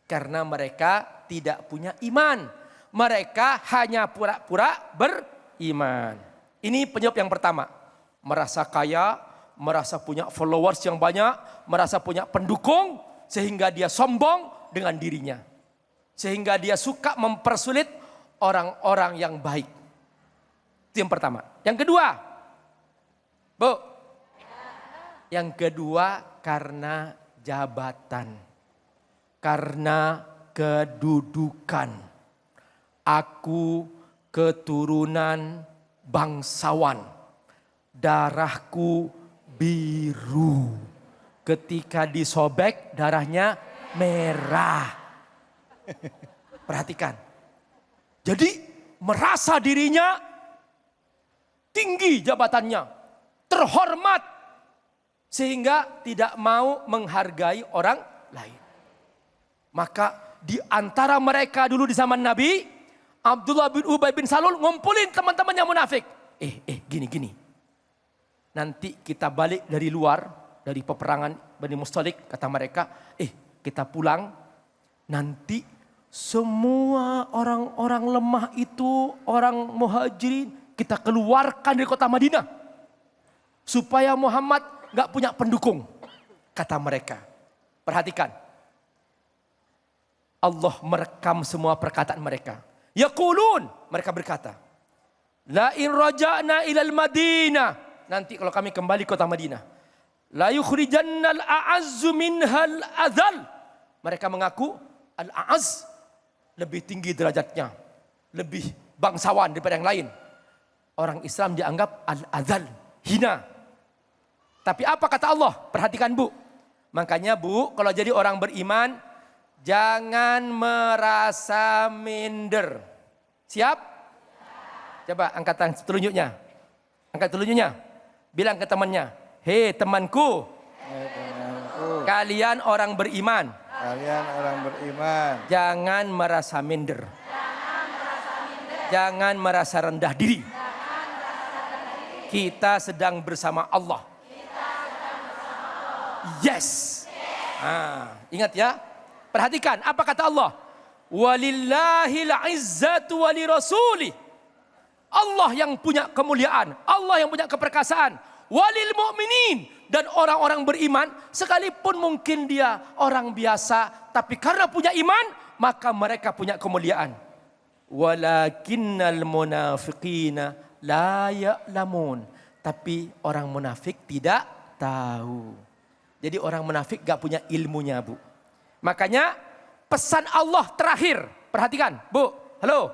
Karena mereka tidak punya iman. Mereka hanya pura-pura beriman. Ini penyebab yang pertama. Merasa kaya, merasa punya followers yang banyak, merasa punya pendukung, sehingga dia sombong dengan dirinya. Sehingga dia suka mempersulit orang-orang yang baik. Itu yang pertama. Yang kedua, Bu. Yang kedua karena jabatan. Karena kedudukan. Aku keturunan bangsawan. Darahku biru. Ketika disobek darahnya merah. Perhatikan. Jadi merasa dirinya tinggi jabatannya, terhormat, sehingga tidak mau menghargai orang lain. Maka di antara mereka dulu di zaman Nabi, Abdullah bin Ubay bin Salul ngumpulin teman-temannya munafik. Gini. Nanti kita balik dari luar, dari peperangan Bani Mustalik, kata mereka, kita pulang, nanti semua orang-orang lemah itu, orang muhajirin, kita keluarkan dari kota Madinah. Supaya Muhammad gak punya pendukung, kata mereka. Perhatikan. Allah merekam semua perkataan mereka. Yaqulun, mereka berkata, la in raja'na ilal Madinah. Nanti kalau kami kembali ke kota Madinah. La yukhrijannal a'azzu minhal adzal. Mereka mengaku al-a'az lebih tinggi derajatnya, lebih bangsawan daripada yang lain. Orang Islam dianggap al-adzal, hina. Tapi apa kata Allah? Perhatikan Bu. Makanya Bu, kalau jadi orang beriman, jangan merasa minder. Siap? Coba angkat telunjuknya. Angkat telunjuknya. Bilang ke temannya, hei temanku, kalian orang beriman. Kalian orang beriman. Jangan merasa minder. Jangan merasa rendah diri. Kita sedang bersama Allah. Yes. Ingat ya. Perhatikan apa kata Allah. Walillahil izzatu walirasuli. Allah yang punya kemuliaan. Allah yang punya keperkasaan. Walil mu'minin. Dan orang-orang beriman, sekalipun mungkin dia orang biasa, tapi karena punya iman, maka mereka punya kemuliaan. Walakinnal munafiqina la ya'lamun. Tapi orang munafik tidak tahu. Jadi orang munafik gak punya ilmunya Bu. Makanya pesan Allah terakhir, perhatikan Bu, halo.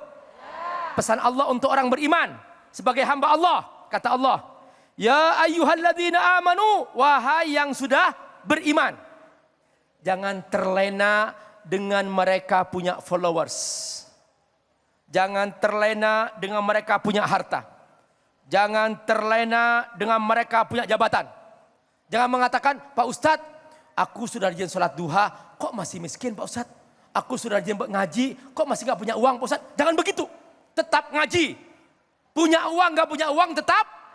Pesan Allah untuk orang beriman, sebagai hamba Allah, kata Allah. Ya ayyuhalladzina amanu, wahai yang sudah beriman. Jangan terlena dengan mereka punya followers. Jangan terlena dengan mereka punya harta. Jangan terlena dengan mereka punya jabatan. Jangan mengatakan, Pak Ustadz, aku sudah rajin sholat duha, kok masih miskin Pak Ustadz? Aku sudah rajin ngaji, kok masih gak punya uang Pak Ustadz? Jangan begitu, tetap ngaji. Punya uang gak punya uang tetap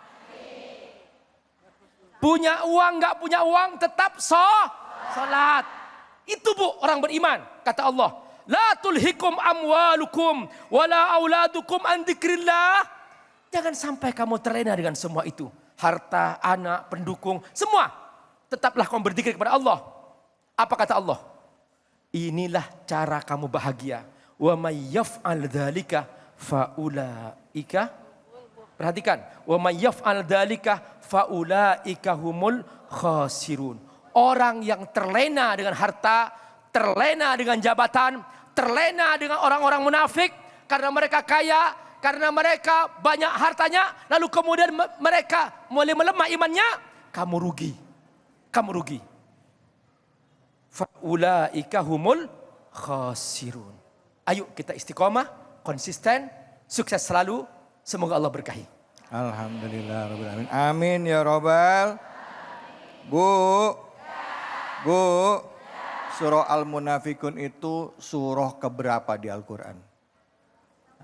punya uang, gak punya uang, tetap sholat. Itu Bu, orang beriman. Kata Allah, la tulhikum amwalukum, wala auladukum an dzikrillah. Jangan sampai kamu terlena dengan semua itu. Harta, anak, pendukung, semua. Tetaplah kamu berzikir kepada Allah. Apa kata Allah? Inilah cara kamu bahagia. Wa may yaf'al dzalika faulaika. Perhatikan, wa may yaf'al dzalika faulaika humul khasirun. Orang yang terlena dengan harta, terlena dengan jabatan, terlena dengan orang-orang munafik karena mereka kaya, karena mereka banyak hartanya, lalu kemudian mereka mulai melemah imannya, kamu rugi. Kamu rugi. Faulaika humul khasirun. Ayo kita istiqomah, konsisten, sukses selalu. Semoga Allah berkahi. Alhamdulillah Rabbil Alamin. Amin ya Robbal. Bu, surah Al-Munafikun itu surah keberapa di Al-Quran?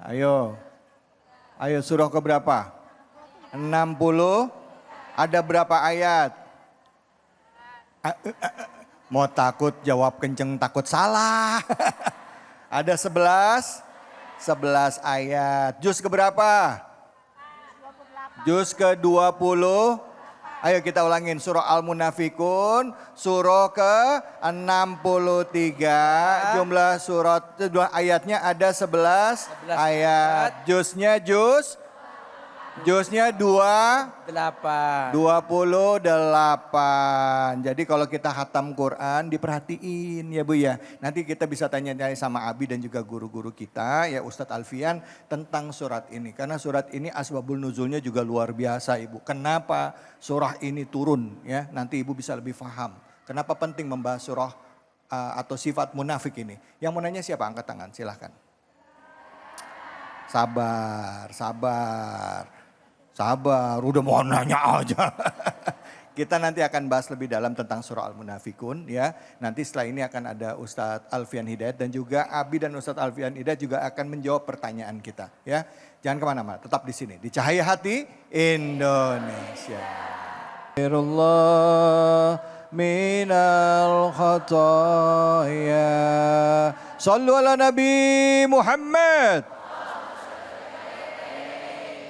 Ayo. Ayo surah ke berapa? 60. Ada berapa ayat? Mau takut jawab kenceng takut salah. Ada 11. 11 ayat. Juz ke berapa? Juz ke 20. Ayo kita ulangin surah Al-Munafikun, surah ke 63, jumlah surat ayatnya ada 11 ayat. Juznya juznya 28. Jadi kalau kita khatam Quran diperhatiin ya Bu ya. Nanti kita bisa tanya-tanya sama Abi dan juga guru-guru kita ya Ustadz Alfian tentang surat ini. Karena surat ini asbabul nuzulnya juga luar biasa Ibu. Kenapa surah ini turun ya? Nanti Ibu bisa lebih paham. Kenapa penting membahas surah atau sifat munafik ini. Yang mau nanya siapa? Angkat tangan silahkan. Sabar, udah mau nanya aja. Kita nanti akan bahas lebih dalam tentang surah Al-Munafikun ya. Nanti setelah ini akan ada Ustadz Alfian Hidayat dan juga Abi dan Ustadz Alfian Hidayat juga akan menjawab pertanyaan kita ya. Jangan kemana-mana, tetap di sini di Cahaya Hati Indonesia. Allah minal khataya. Sallu ala Nabi Muhammad.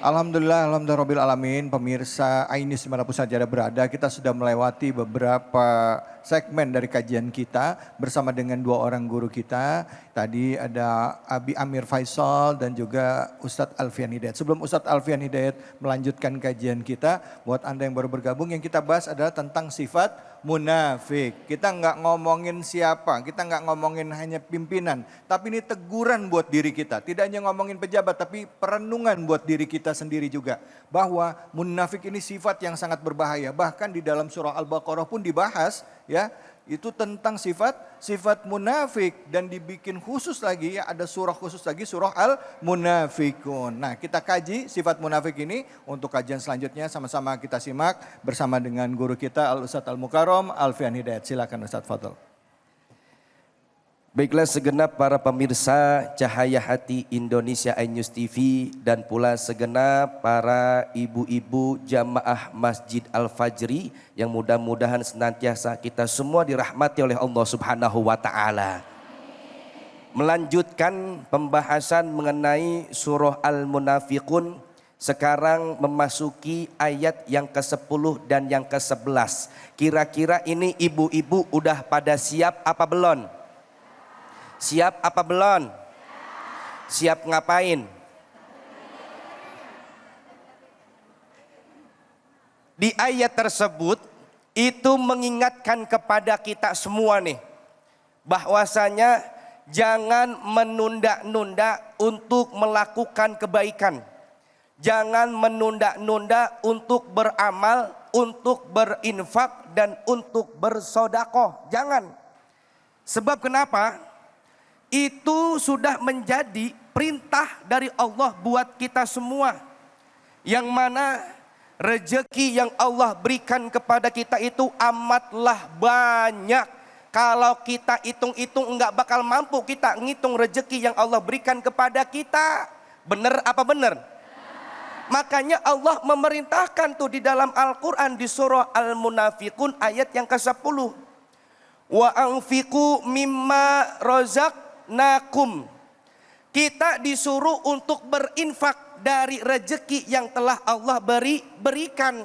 Alhamdulillah Alamin, pemirsa Ainis dimanapun saja berada, kita sudah melewati beberapa segmen dari kajian kita bersama dengan dua orang guru kita. Tadi ada Abi Amir Faisal dan juga Ustadz Alfian Hidayat. Sebelum Ustadz Alfian Hidayat melanjutkan kajian kita, buat Anda yang baru bergabung, yang kita bahas adalah tentang sifat munafik. Kita nggak ngomongin siapa, kita nggak ngomongin hanya pimpinan, tapi ini teguran buat diri kita. Tidak hanya ngomongin pejabat, tapi perenungan buat diri kita sendiri juga. Bahwa munafik ini sifat yang sangat berbahaya. Bahkan di dalam surah Al-Baqarah pun dibahas ya, itu tentang sifat munafik dan dibikin khusus lagi ya, ada surah khusus lagi, surah Al-Munafikun. Nah, kita kaji sifat munafik ini. Untuk kajian selanjutnya sama-sama kita simak bersama dengan guru kita Al-Ustadz Al-Mukarram Alfian Hidayat. Silakan Ustadz, fadhol. Baiklah segenap para pemirsa Cahaya Hati Indonesia iNews TV dan pula segenap para ibu-ibu jamaah Masjid Al-Fajri yang mudah-mudahan senantiasa kita semua dirahmati oleh Allah Subhanahu wa taala. Melanjutkan pembahasan mengenai surah Al-Munafikun, sekarang memasuki ayat yang ke-10 dan yang ke-11. Kira-kira ini ibu-ibu udah pada siap apa belum? Siap apa belum? Siap ngapain? Di ayat tersebut itu mengingatkan kepada kita semua nih, bahwasanya jangan menunda-nunda untuk melakukan kebaikan. Jangan menunda-nunda untuk beramal, untuk berinfak dan untuk bersodakoh. Jangan. Sebab kenapa? Itu sudah menjadi perintah dari Allah buat kita semua. Yang mana rezeki yang Allah berikan kepada kita itu amatlah banyak. Kalau kita hitung-hitung enggak bakal mampu kita ngitung rezeki yang Allah berikan kepada kita. Benar apa benar? Makanya Allah memerintahkan tuh di dalam Al-Quran di surah Al-Munafikun ayat yang ke-10. Wa anfiqu mimma razaqnakum. Kita disuruh untuk berinfak dari rezeki yang telah Allah berikan.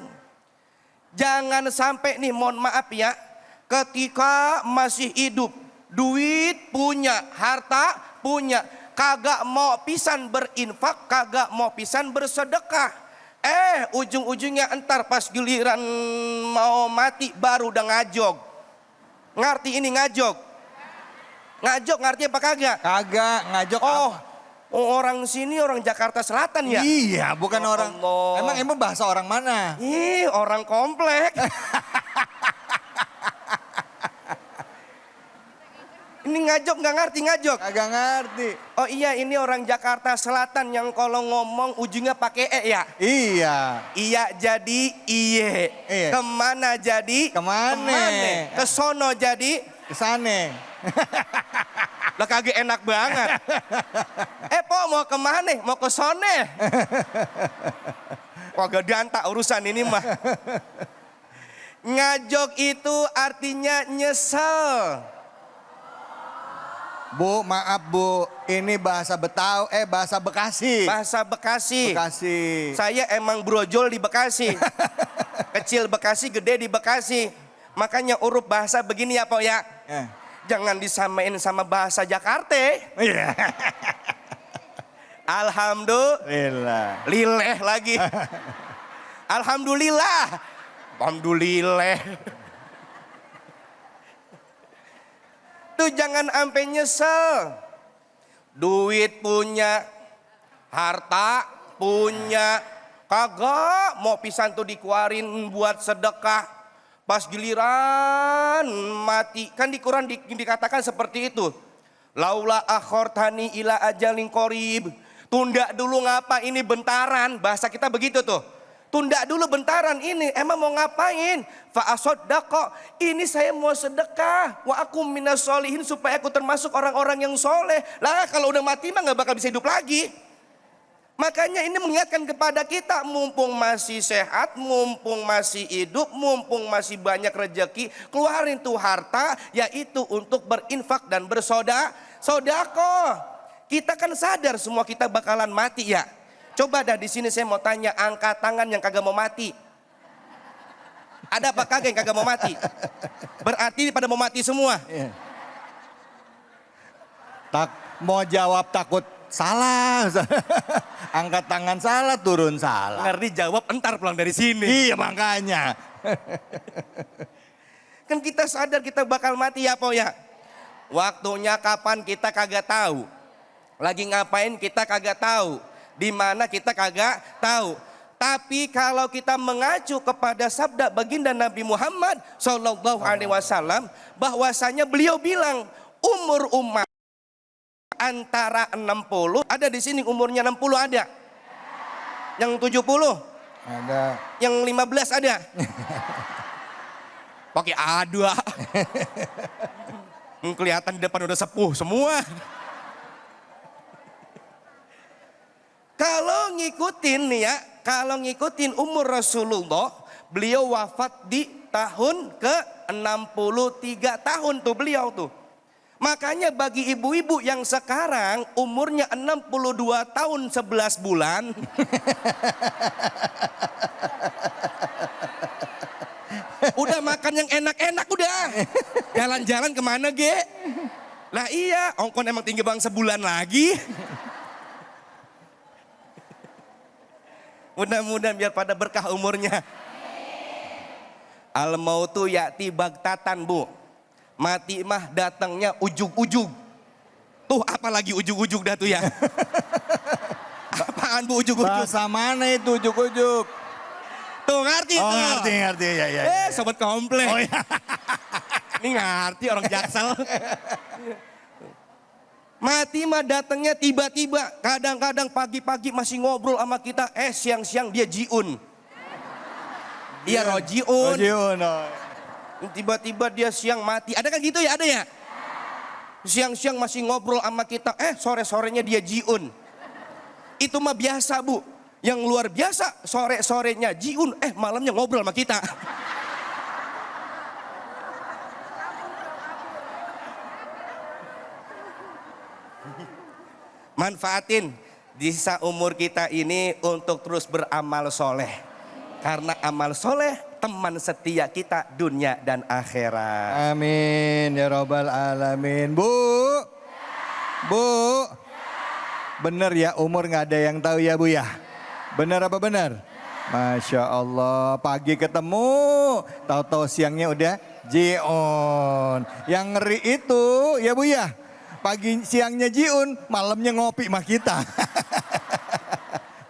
Jangan sampai nih, mohon maaf ya, ketika masih hidup, duit punya, harta punya, kagak mau pisan berinfak, kagak mau pisan bersedekah. Ujung-ujungnya entar pas giliran mau mati baru udah ngajog. Ngerti ini ngajog? Ngajog ngerti apa kagak? Kagak, ngajok apa? Orang sini orang Jakarta Selatan ya? Iya, bukan Ya orang. Allah. Emang bahasa orang mana? Orang komplek. Ini ngajok nggak ngerti ngajok? Kagak ngerti. Oh iya, ini orang Jakarta Selatan yang kalau ngomong ujungnya pakai ya? Iya. Iya jadi iye. Iya. Kemana jadi? Kemana? Kesono jadi? Kesane. Lah kagak enak banget. Po mau kemana? Mau ke sone? Kagak diantak urusan ini mah. Ngajok itu artinya nyesel. Bu, maaf Bu, ini bahasa bahasa Bekasi. Bahasa Bekasi. Bekasi. Saya emang brojol di Bekasi. Kecil Bekasi, gede di Bekasi. Makanya huruf bahasa begini ya Pak ya. Jangan disamain sama bahasa Jakarta. Iya. Alhamdulillah. Lileh lagi. Alhamdulillah. Alhamdulillah. Tuh jangan sampai nyesel. Duit punya, harta punya, kagak mau pisan tuh dikeluarin buat sedekah. Pas giliran mati, kan di Quran dikatakan seperti itu. Laula akhortani ila ajalin qorib. Tunda dulu ngapa ini bentaran, bahasa kita begitu tuh. Tunda dulu bentaran ini, emang mau ngapain? Fa'asoddaqo, ini saya mau sedekah. Wa aku minas solihin, supaya aku termasuk orang-orang yang soleh. Lah kalau udah mati mah gak bakal bisa hidup lagi. Makanya ini mengingatkan kepada kita, mumpung masih sehat, mumpung masih hidup, mumpung masih banyak rejeki, keluarin tuh harta, yaitu untuk berinfak dan bersodako. Kita kan sadar semua kita bakalan mati ya. Coba dah di sini saya mau tanya, angkat tangan yang kagak mau mati. Ada apa kagak yang kagak mau mati? Berarti pada mau mati semua. Mau jawab takut salah. Angkat tangan salah, turun salah. Ngerti jawab entar pulang dari sini. Iya makanya. Kan kita sadar kita bakal mati ya Po ya. Waktunya kapan kita kagak tahu. Lagi ngapain kita kagak tahu. Di mana kita kagak tahu. Tapi kalau kita mengacu kepada sabda baginda Nabi Muhammad Sallallahu Alaihi Wasallam, bahwasanya beliau bilang umur umat antara 60, ada di sini umurnya 60 ada, yang 70 ada, yang 15 ada. Pakai A2. Kelihatan di depan udah sepuh semua. Kalau ngikutin nih ya, kalau ngikutin umur Rasulullah, beliau wafat di tahun ke-63 tahun tuh beliau tuh. Makanya bagi ibu-ibu yang sekarang umurnya 62 tahun 11 bulan. Udah makan yang enak-enak udah. Jalan-jalan kemana ge? Lah iya, ongkon emang tinggi bang sebulan lagi. Mudah-mudahan biar pada berkah umurnya. Al-mautu ya'ti bagtatan Bu. Mati mah datangnya ujug-ujug. Tuh apalagi ujug-ujug dah tuh ya. Apaan Bu ujug-ujug? Bahasa mana itu ujug-ujug? Tuh ngerti Oh tuh. ngerti ya. Sobat komplek. Oh, iya. Ini ngerti orang Jaksel. Mati mah datangnya tiba-tiba. Kadang-kadang pagi-pagi masih ngobrol sama kita. Siang-siang dia jiun. Dia rojiun. Rojiun. Oh. Tiba-tiba dia siang mati. Ada kan gitu ya? Ada ya? Siang-siang masih ngobrol sama kita. Sore-sorenya dia jiun. Itu mah biasa Bu. Yang luar biasa sore-sorenya jiun. Malamnya ngobrol sama kita. Manfaatin di sisa umur kita ini untuk terus beramal soleh. Karena amal soleh teman setia kita dunia dan akhirat. Amin ya robbal alamin. Bu, bener ya umur nggak ada yang tahu ya Bu ya. Bener apa bener? Masya Allah, pagi ketemu, tahu-tahu siangnya udah jion. Yang ngeri itu ya Bu ya. Pagi siangnya jiun, malamnya ngopi sama kita.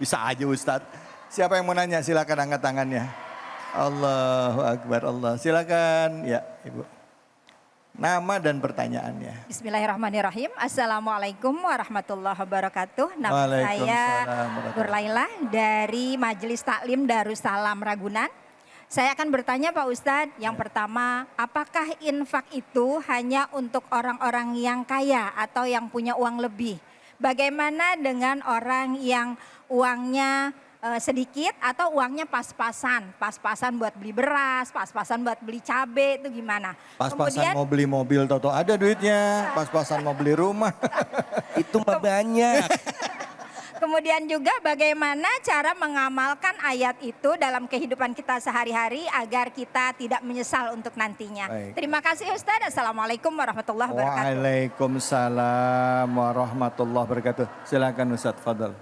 Bisa aja Ustadz. Siapa yang mau nanya silakan angkat tangannya. Allahu Akbar Allah. Silakan ya Ibu. Nama dan pertanyaannya. Bismillahirrahmanirrahim. Assalamualaikum warahmatullahi wabarakatuh. Nama saya Waalaikumsalam warahmatullahi Nur Laila dari Majelis Taklim Darussalam Ragunan. Saya akan bertanya Pak Ustadz, yang pertama, apakah infak itu hanya untuk orang-orang yang kaya atau yang punya uang lebih? Bagaimana dengan orang yang uangnya sedikit atau uangnya pas-pasan? Pas-pasan buat beli beras, pas-pasan buat beli cabai, itu gimana? Pas-pasan mau beli mobil, toto ada duitnya. Pas-pasan mau beli rumah. Itu mah banyak. Kemudian juga bagaimana cara mengamalkan ayat itu dalam kehidupan kita sehari-hari agar kita tidak menyesal untuk nantinya. Baik. Terima kasih Ustadz. Assalamualaikum warahmatullahi wabarakatuh. Waalaikumsalam warahmatullahi wabarakatuh. Silakan Ustadz, fadal.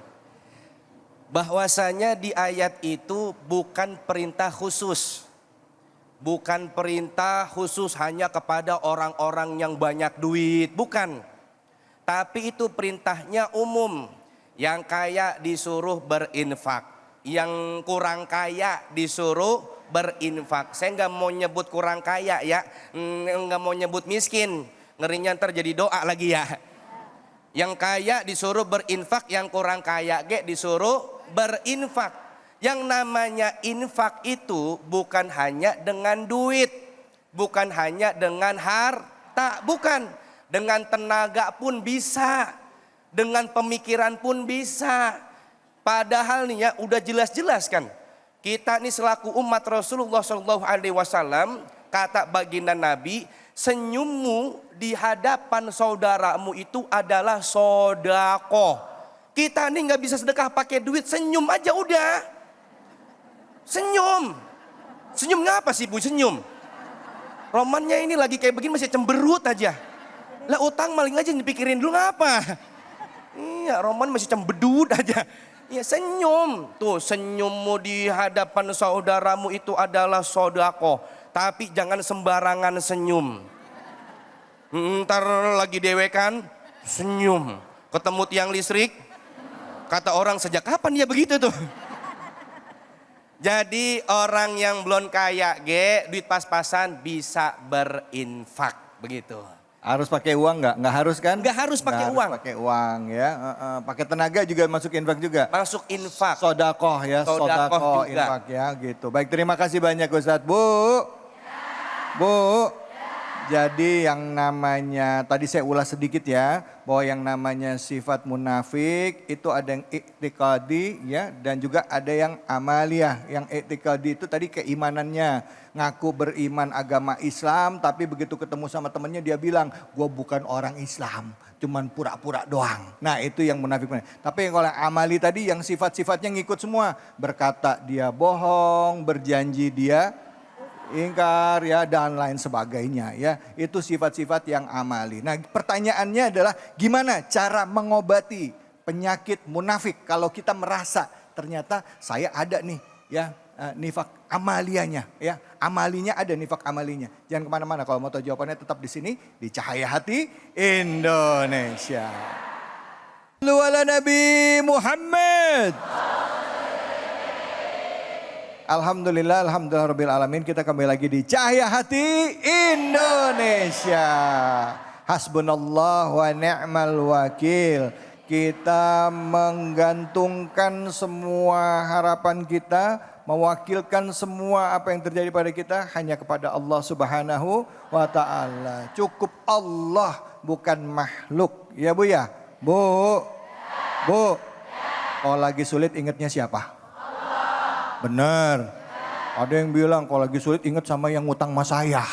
Bahwasanya di ayat itu bukan perintah khusus. Bukan perintah khusus hanya kepada orang-orang yang banyak duit, bukan. Tapi itu perintahnya umum. Yang kaya disuruh berinfak, yang kurang kaya disuruh berinfak. Saya nggak mau nyebut kurang kaya ya, nggak mau nyebut miskin, ngerinya ntar jadi doa lagi ya. Yang kaya disuruh berinfak, yang kurang kaya disuruh berinfak. Yang namanya infak itu bukan hanya dengan duit, bukan hanya dengan harta, bukan. Dengan tenaga pun bisa, dengan pemikiran pun bisa. Padahal nih ya udah jelas-jelas kan. Kita nih selaku umat Rasulullah SAW, kata baginda Nabi, senyummu di hadapan saudaramu itu adalah sodakoh. Kita nih nggak bisa sedekah pakai duit, senyum aja udah. Senyum. Senyum ngapa sih Bu senyum? Romannya ini lagi kayak begini masih cemberut aja. Lah utang maling aja dipikirin dulu ngapa? Iya, Roman masih cembedut aja. Ya senyum. Tuh senyummu di hadapan saudaramu itu adalah sodako. Tapi jangan sembarangan senyum. Ntar lagi dewekan, senyum. Ketemu tiang listrik, kata orang sejak kapan dia begitu tuh? Jadi orang yang belum kaya, duit pas-pasan bisa berinfak, begitu. Harus pakai uang nggak? Nggak harus kan? Nggak harus pakai uang. Pakai uang ya. Pakai tenaga juga masuk infak juga. Masuk infak. Sodakoh ya, sodakoh juga. infak ya gitu. Baik, terima kasih banyak Ustadz. Bu, Bu. Jadi yang namanya, tadi saya ulas sedikit ya, bahwa yang namanya sifat munafik itu ada yang i'tiqadi ya, dan juga ada yang amaliyah. Yang i'tiqadi itu tadi keimanannya, ngaku beriman agama Islam, tapi begitu ketemu sama temennya dia bilang, gue bukan orang Islam, cuman pura-pura doang. Nah itu yang munafik. Tapi yang kalau amali tadi yang sifat-sifatnya ngikut semua, berkata dia bohong, berjanji dia ingkar ya dan lain sebagainya ya. Itu sifat-sifat yang amali. Nah pertanyaannya adalah gimana cara mengobati penyakit munafik kalau kita merasa ternyata saya ada nih ya nifak amaliyanya ya. Amalinya ada, nifak amalinya. Jangan kemana-mana, kalau mau tahu jawabannya tetap di sini di Cahaya Hati Indonesia. Sallu ala Nabi Muhammad. Alhamdulillah, alhamdulillah rabbil alamin. Kita kembali lagi di Cahaya Hati Indonesia. Hasbunallah wa ni'mal wakil. Kita menggantungkan semua harapan kita, mewakilkan semua apa yang terjadi pada kita hanya kepada Allah Subhanahu wa taala. Cukup Allah, bukan makhluk. Ya Bu ya? Bu. Bu. Kalau lagi sulit ingatnya siapa? Benar. Ada yang bilang kalau lagi sulit ingat sama yang ngutang sama saya.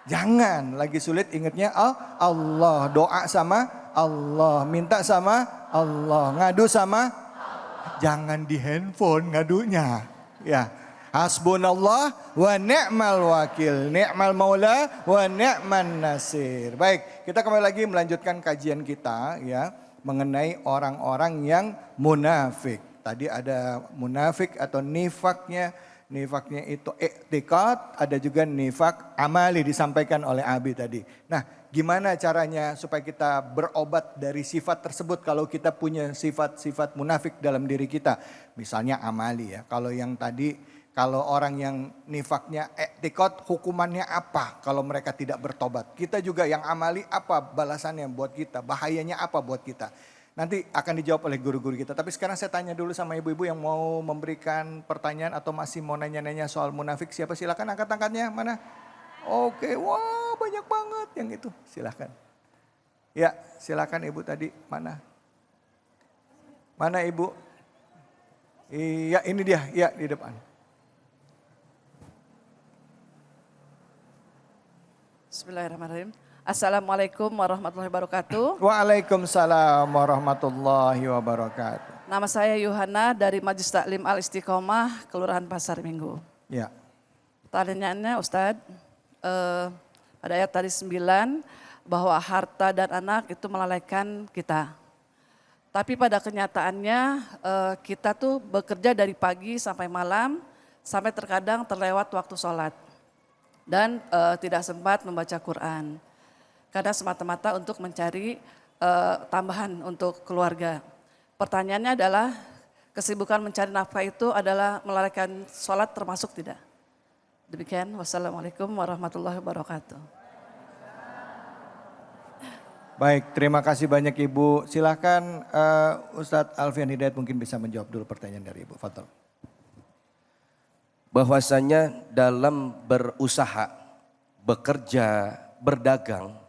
Jangan, lagi sulit ingatnya Allah. Doa sama Allah, minta sama Allah, ngadu sama Allah. Jangan di handphone ngadunya. Ya. Hasbunallah wa ni'mal wakil, ni'mal maula wa ni'man nasir. Baik, kita kembali lagi melanjutkan kajian kita ya mengenai orang-orang yang munafik. Tadi ada munafik atau nifaknya. Nifaknya itu i'tiqad, ada juga nifak amali disampaikan oleh Abi tadi. Nah gimana caranya supaya kita berobat dari sifat tersebut kalau kita punya sifat-sifat munafik dalam diri kita. Misalnya amali ya, kalau yang tadi kalau orang yang nifaknya i'tiqad hukumannya apa kalau mereka tidak bertobat. Kita juga yang amali apa balasannya buat kita, bahayanya apa buat kita. Nanti akan dijawab oleh guru-guru kita. Tapi sekarang saya tanya dulu sama ibu-ibu yang mau memberikan pertanyaan atau masih mau nanya-nanya soal munafik. Siapa? Silakan angkat tangannya. Mana? Oke, wah banyak banget yang itu. Silakan. Ya, silakan ibu tadi. Mana? Mana ibu? Iya, ini dia. Ya, di depan. Bismillahirrahmanirrahim. Assalamualaikum warahmatullahi wabarakatuh. Waalaikumsalam warahmatullahi wabarakatuh. Nama saya Yohana dari Majelis Taklim Al Istiqomah, Kelurahan Pasar Minggu. Ya. Pertanyaannya Ustadz, pada ayat tadi 9 bahwa harta dan anak itu melalaikan kita. Tapi pada kenyataannya kita tuh bekerja dari pagi sampai malam, sampai terkadang terlewat waktu sholat. Dan tidak sempat membaca Quran. Karena semata-mata untuk mencari tambahan untuk keluarga. Pertanyaannya adalah kesibukan mencari nafkah itu adalah melalaikan sholat termasuk tidak? Demikian, wassalamualaikum warahmatullahi wabarakatuh. Baik, terima kasih banyak Ibu. Silahkan Ustadz Alfian Hidayat mungkin bisa menjawab dulu pertanyaan dari Ibu. Fadhol. Bahwasanya dalam berusaha, bekerja, berdagang,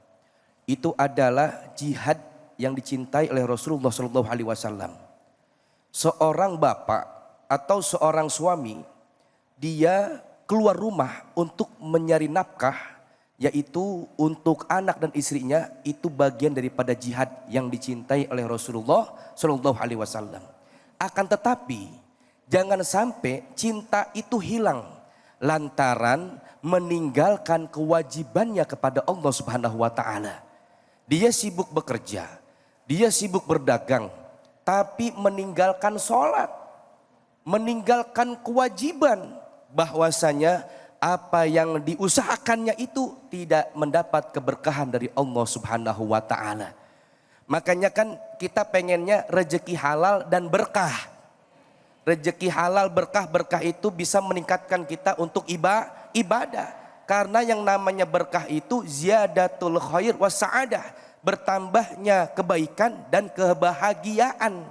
itu adalah jihad yang dicintai oleh Rasulullah SAW. Seorang bapak atau seorang suami, dia keluar rumah untuk mencari nafkah, yaitu untuk anak dan istrinya, itu bagian daripada jihad yang dicintai oleh Rasulullah SAW. Akan tetapi, jangan sampai cinta itu hilang lantaran meninggalkan kewajibannya kepada Allah Subhanahu wa taala. Dia sibuk bekerja, dia sibuk berdagang, tapi meninggalkan sholat, meninggalkan kewajiban, bahwasanya apa yang diusahakannya itu tidak mendapat keberkahan dari Allah Subhanahu wa taala. Makanya kan kita pengennya rezeki halal dan berkah. Rezeki halal berkah itu bisa meningkatkan kita untuk ibadah. Karena yang namanya berkah itu ziyadatul khair wa sa'adah. Bertambahnya kebaikan dan kebahagiaan.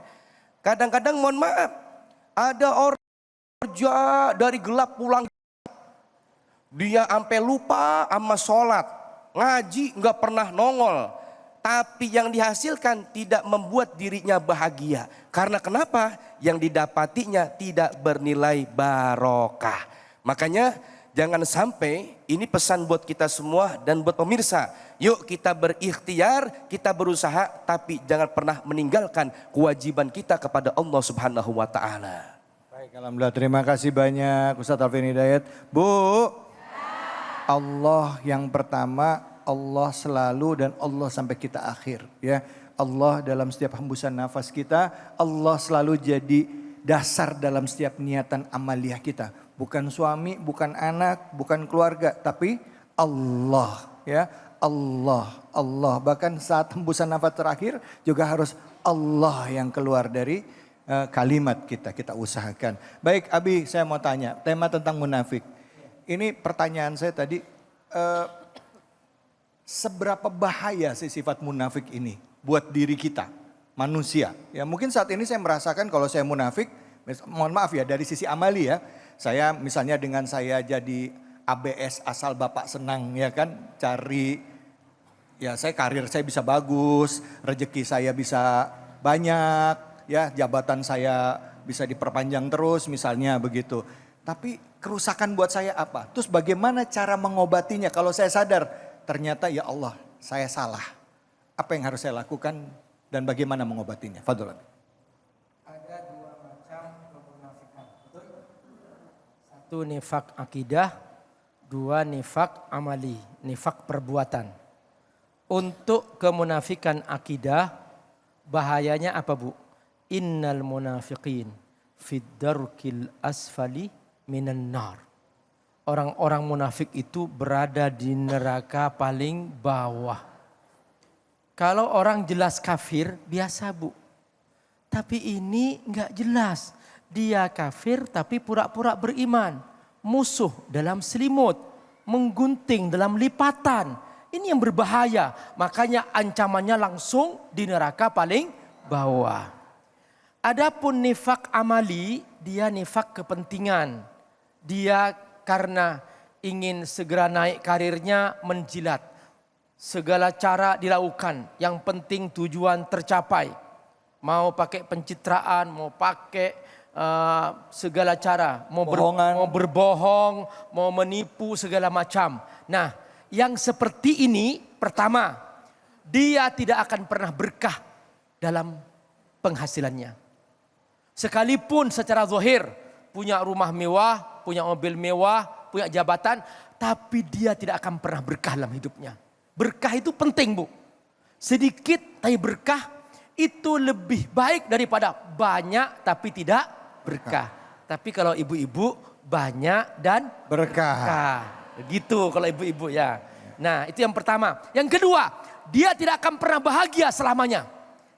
Kadang-kadang mohon maaf, ada orang kerja dari gelap pulang. Dia sampai lupa sama sholat. Ngaji nggak pernah nongol. Tapi yang dihasilkan tidak membuat dirinya bahagia. Karena kenapa? Yang didapatinya tidak bernilai barokah. Makanya jangan sampai, ini pesan buat kita semua dan buat pemirsa. Yuk kita berikhtiar, kita berusaha, tapi jangan pernah meninggalkan kewajiban kita kepada Allah Subhanahu wa taala. Baik, alhamdulillah, terima kasih banyak Ustadz Alfian Hidayat. Bu, Allah yang pertama, Allah selalu dan Allah sampai kita akhir, ya. Allah dalam setiap hembusan nafas kita, Allah selalu jadi dasar dalam setiap niatan amaliyah kita. Bukan suami, bukan anak, bukan keluarga, tapi Allah, ya. Allah. Bahkan saat hembusan nafas terakhir juga harus Allah yang keluar dari kalimat kita usahakan. Baik Abi, saya mau tanya, tema tentang munafik. Ini pertanyaan saya tadi, seberapa bahaya sih sifat munafik ini buat diri kita, manusia? Ya mungkin saat ini saya merasakan kalau saya munafik, mohon maaf ya dari sisi amali ya. Saya misalnya dengan saya jadi ABS asal Bapak senang ya kan, cari ya saya karir saya bisa bagus, rezeki saya bisa banyak, ya jabatan saya bisa diperpanjang terus misalnya begitu. Tapi kerusakan buat saya apa? Terus bagaimana cara mengobatinya kalau saya sadar ternyata ya Allah saya salah. Apa yang harus saya lakukan dan bagaimana mengobatinya? Fadhol. Ada dua macam kemunafikan. Satu nifak akidah, dua nifak amali, nifak perbuatan. Untuk kemunafikan akidah, bahayanya apa Bu? Innal munafiqin fid darkil asfali minan nar. Orang-orang munafik itu berada di neraka paling bawah. Kalau orang jelas kafir, biasa Bu. Tapi ini enggak jelas. Dia kafir tapi pura-pura beriman. Musuh dalam selimut. Menggunting dalam lipatan. Ini yang berbahaya. Makanya ancamannya langsung di neraka paling bawah. Adapun nifak amali, dia nifak kepentingan. Dia karena ingin segera naik karirnya menjilat. Segala cara dilakukan, yang penting tujuan tercapai. Mau pakai pencitraan, mau pakai segala cara, mau berbohong, mau menipu segala macam. Nah, yang seperti ini pertama, dia tidak akan pernah berkah dalam penghasilannya. Sekalipun secara zahir punya rumah mewah, punya mobil mewah, punya jabatan, tapi dia tidak akan pernah berkah dalam hidupnya. Berkah itu penting, Bu. Sedikit tapi berkah itu lebih baik daripada banyak tapi tidak berkah. Tapi kalau ibu-ibu banyak dan berkah. Begitu kalau ibu-ibu ya. Nah, itu yang pertama. Yang kedua, dia tidak akan pernah bahagia selamanya.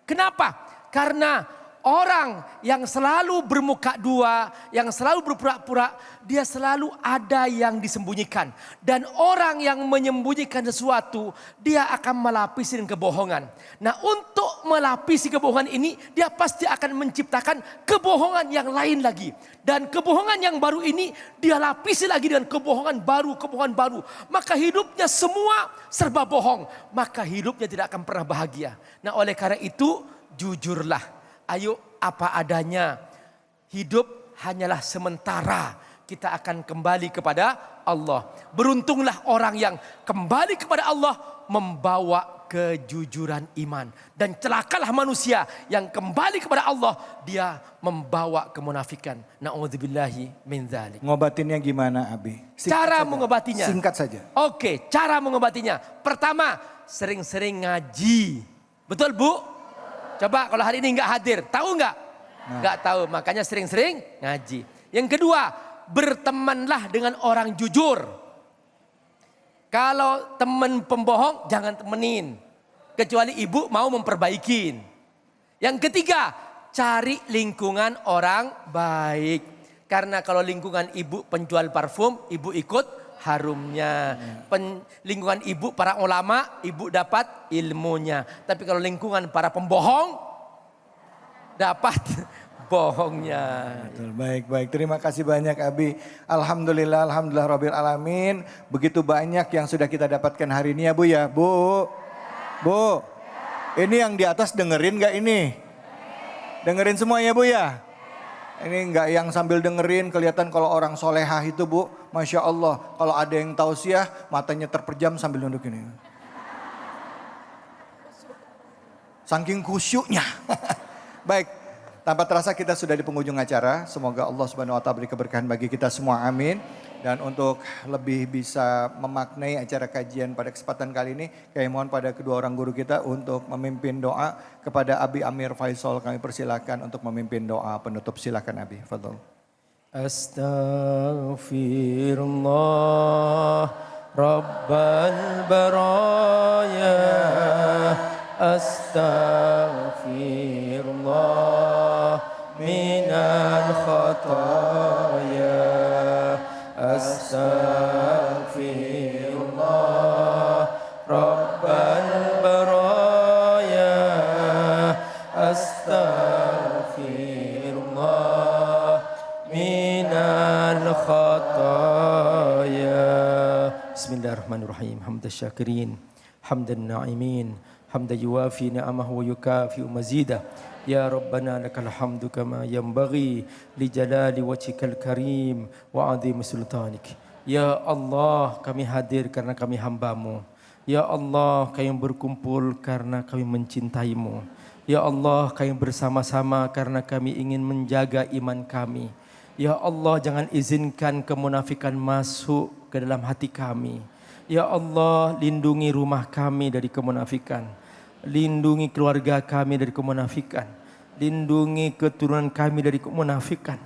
Kenapa? Karena orang yang selalu bermuka dua, yang selalu berpura-pura, dia selalu ada yang disembunyikan. Dan orang yang menyembunyikan sesuatu, dia akan melapisi dengan kebohongan. Nah, untuk melapisi kebohongan ini, dia pasti akan menciptakan kebohongan yang lain lagi. Dan kebohongan yang baru ini, dia lapisi lagi dengan kebohongan baru. Maka hidupnya semua serba bohong. Maka hidupnya tidak akan pernah bahagia. Nah, oleh karena itu, jujurlah. Ayo apa adanya. Hidup hanyalah sementara. Kita akan kembali kepada Allah. Beruntunglah orang yang kembali kepada Allah membawa kejujuran iman. Dan celakalah manusia yang kembali kepada Allah, dia membawa kemunafikan. Na'udzubillahi min dzalik. Ngobatinnya gimana, Abi? Cara mengobatinya. Singkat saja. Oke, cara mengobatinya. Pertama, sering-sering ngaji. Betul, Bu? Coba kalau hari ini nggak hadir, tahu nggak? Nggak tahu, makanya sering-sering ngaji. Yang kedua, bertemanlah dengan orang jujur. Kalau teman pembohong, jangan temenin. Kecuali ibu mau memperbaikin. Yang ketiga, cari lingkungan orang baik. Karena kalau lingkungan ibu penjual parfum, ibu ikut harumnya. Lingkungan ibu para ulama, ibu dapat ilmunya. Tapi kalau lingkungan para pembohong, dapat bohongnya. Betul, baik. Terima kasih banyak, Abi. Alhamdulillah Rabbil Alamin. Begitu banyak yang sudah kita dapatkan hari ini ya, Bu ya. Bu. Ini yang di atas dengerin gak ini? Dengerin semua ya, Bu ya? Ini enggak yang sambil dengerin, kelihatan kalau orang solehah itu, Bu, Masya Allah. Kalau ada yang tausiah, matanya terpejam sambil nunduk ini. Saking khusyuknya. Baik, tanpa terasa kita sudah di penghujung acara. Semoga Allah Subhanahu wa Ta'ala beri keberkahan bagi kita semua, amin. Dan untuk lebih bisa memaknai acara kajian pada kesempatan kali ini, kami mohon pada kedua orang guru kita untuk memimpin doa. Kepada Abi Amir Faisal kami persilakan untuk memimpin doa penutup. Silakan Abi, fadhol. Astaghfirullah Rabbal baraya. Astaghfirullah minal khataya. Astaghfirullah Rabbal baraya. Astaghfirullah minal khataya. Bismillahirrahmanirrahim. Hamdan syakirin, hamdan na'imin, hamdan yuwafi ni'amahu wa yukafi'u mazidah. Ya Rabbana lakal hamdu kama yanbaghi li jalali wajhikal karim wa azim sultanik. Ya Allah, kami hadir karena kami hamba-Mu. Ya Allah, kami berkumpul karena kami mencintai-Mu. Ya Allah, kami bersama-sama karena kami ingin menjaga iman kami. Ya Allah, jangan izinkan kemunafikan masuk ke dalam hati kami. Ya Allah, lindungi rumah kami dari kemunafikan. Lindungi keluarga kami dari kemunafikan. Lindungi keturunan kami dari kemunafikan.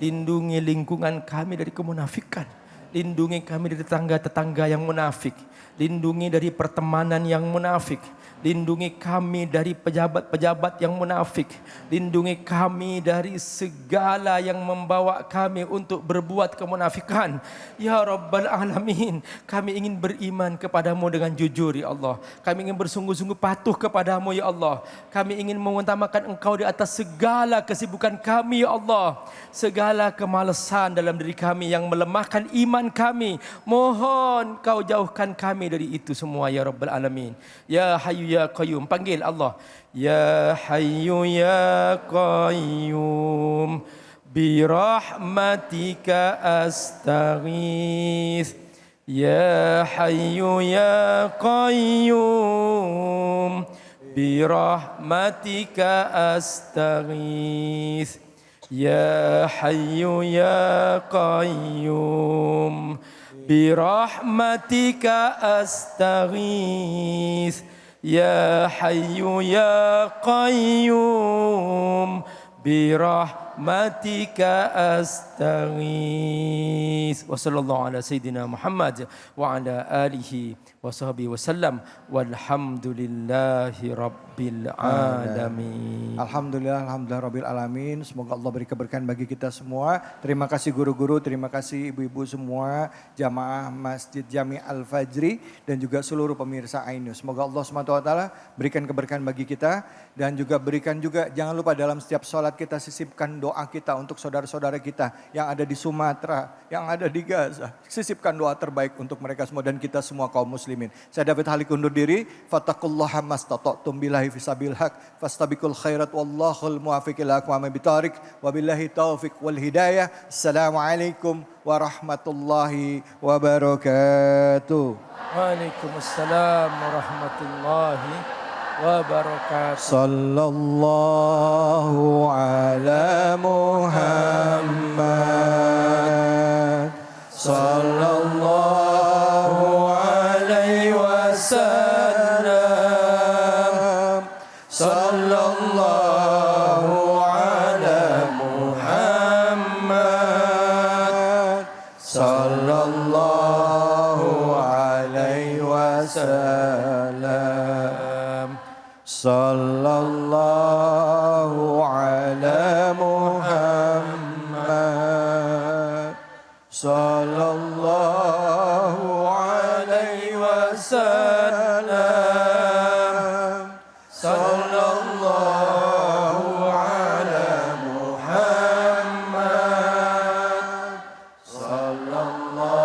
Lindungi lingkungan kami dari kemunafikan. Lindungi kami dari tetangga-tetangga yang munafik. Lindungi dari pertemanan yang munafik. Lindungi kami dari pejabat-pejabat yang munafik. Lindungi kami dari segala yang membawa kami untuk berbuat kemunafikan. Ya Rabbal Alamin, kami ingin beriman kepadamu dengan jujur ya Allah. Kami ingin bersungguh-sungguh patuh kepadamu ya Allah. Kami ingin mengutamakan Engkau di atas segala kesibukan kami ya Allah. Segala kemalasan dalam diri kami yang melemahkan iman kami, mohon Kau jauhkan kami dari itu semua ya Rabbal Alamin. Ya Hayyu Ya Qayyum, panggil Allah. Ya Hayyu Ya Qayyum, birahmatika astaghith. Ya Hayyu Ya Qayyum, birahmatika astaghith. Ya Hayyu Ya Qayyum, birahmatika astaghith. Ya Hayyu Ya Qayyum, birahmatika astaghith. Wa sallallahu ala sayyidina Muhammad wa ala alihi wa sahbihi wasallam, walhamdulillahi rabbil alamin. Alhamdulillah, alhamdulillah rabbil alamin. Semoga Allah beri keberkahan bagi kita semua. Terima kasih guru-guru, terima kasih ibu-ibu semua, jamaah Masjid Jami Al-Fajri dan juga seluruh pemirsa Ainus. Semoga Allah SWT berikan keberkahan bagi kita dan juga berikan juga, jangan lupa dalam setiap sholat kita sisipkan doa kita untuk saudara-saudara kita yang ada di Sumatera, yang ada di Gaza. Sisipkan doa terbaik untuk mereka semua dan kita semua kaum muslimin. Saya David Halik undur diri. Fattaqullaha mastata'tum billahi fisabil haq. Fastabiqul khairat wallahul muwaffiq ila aqwamit bitariq. Wabillahi taufiq wal hidayah. Assalamualaikum warahmatullahi wabarakatuh. Waalaikumsalam warahmatullahi wabarakatuh. Sallallahu ala Muhammad. Sallallahu alaihi wasallam. Sallallahu ala Muhammad. Sallallahu alaihi wasallam. Sallallahu ala Muhammad. Sallallahu alaihi wasallam. Sallallahu ala Muhammad. Sallallahu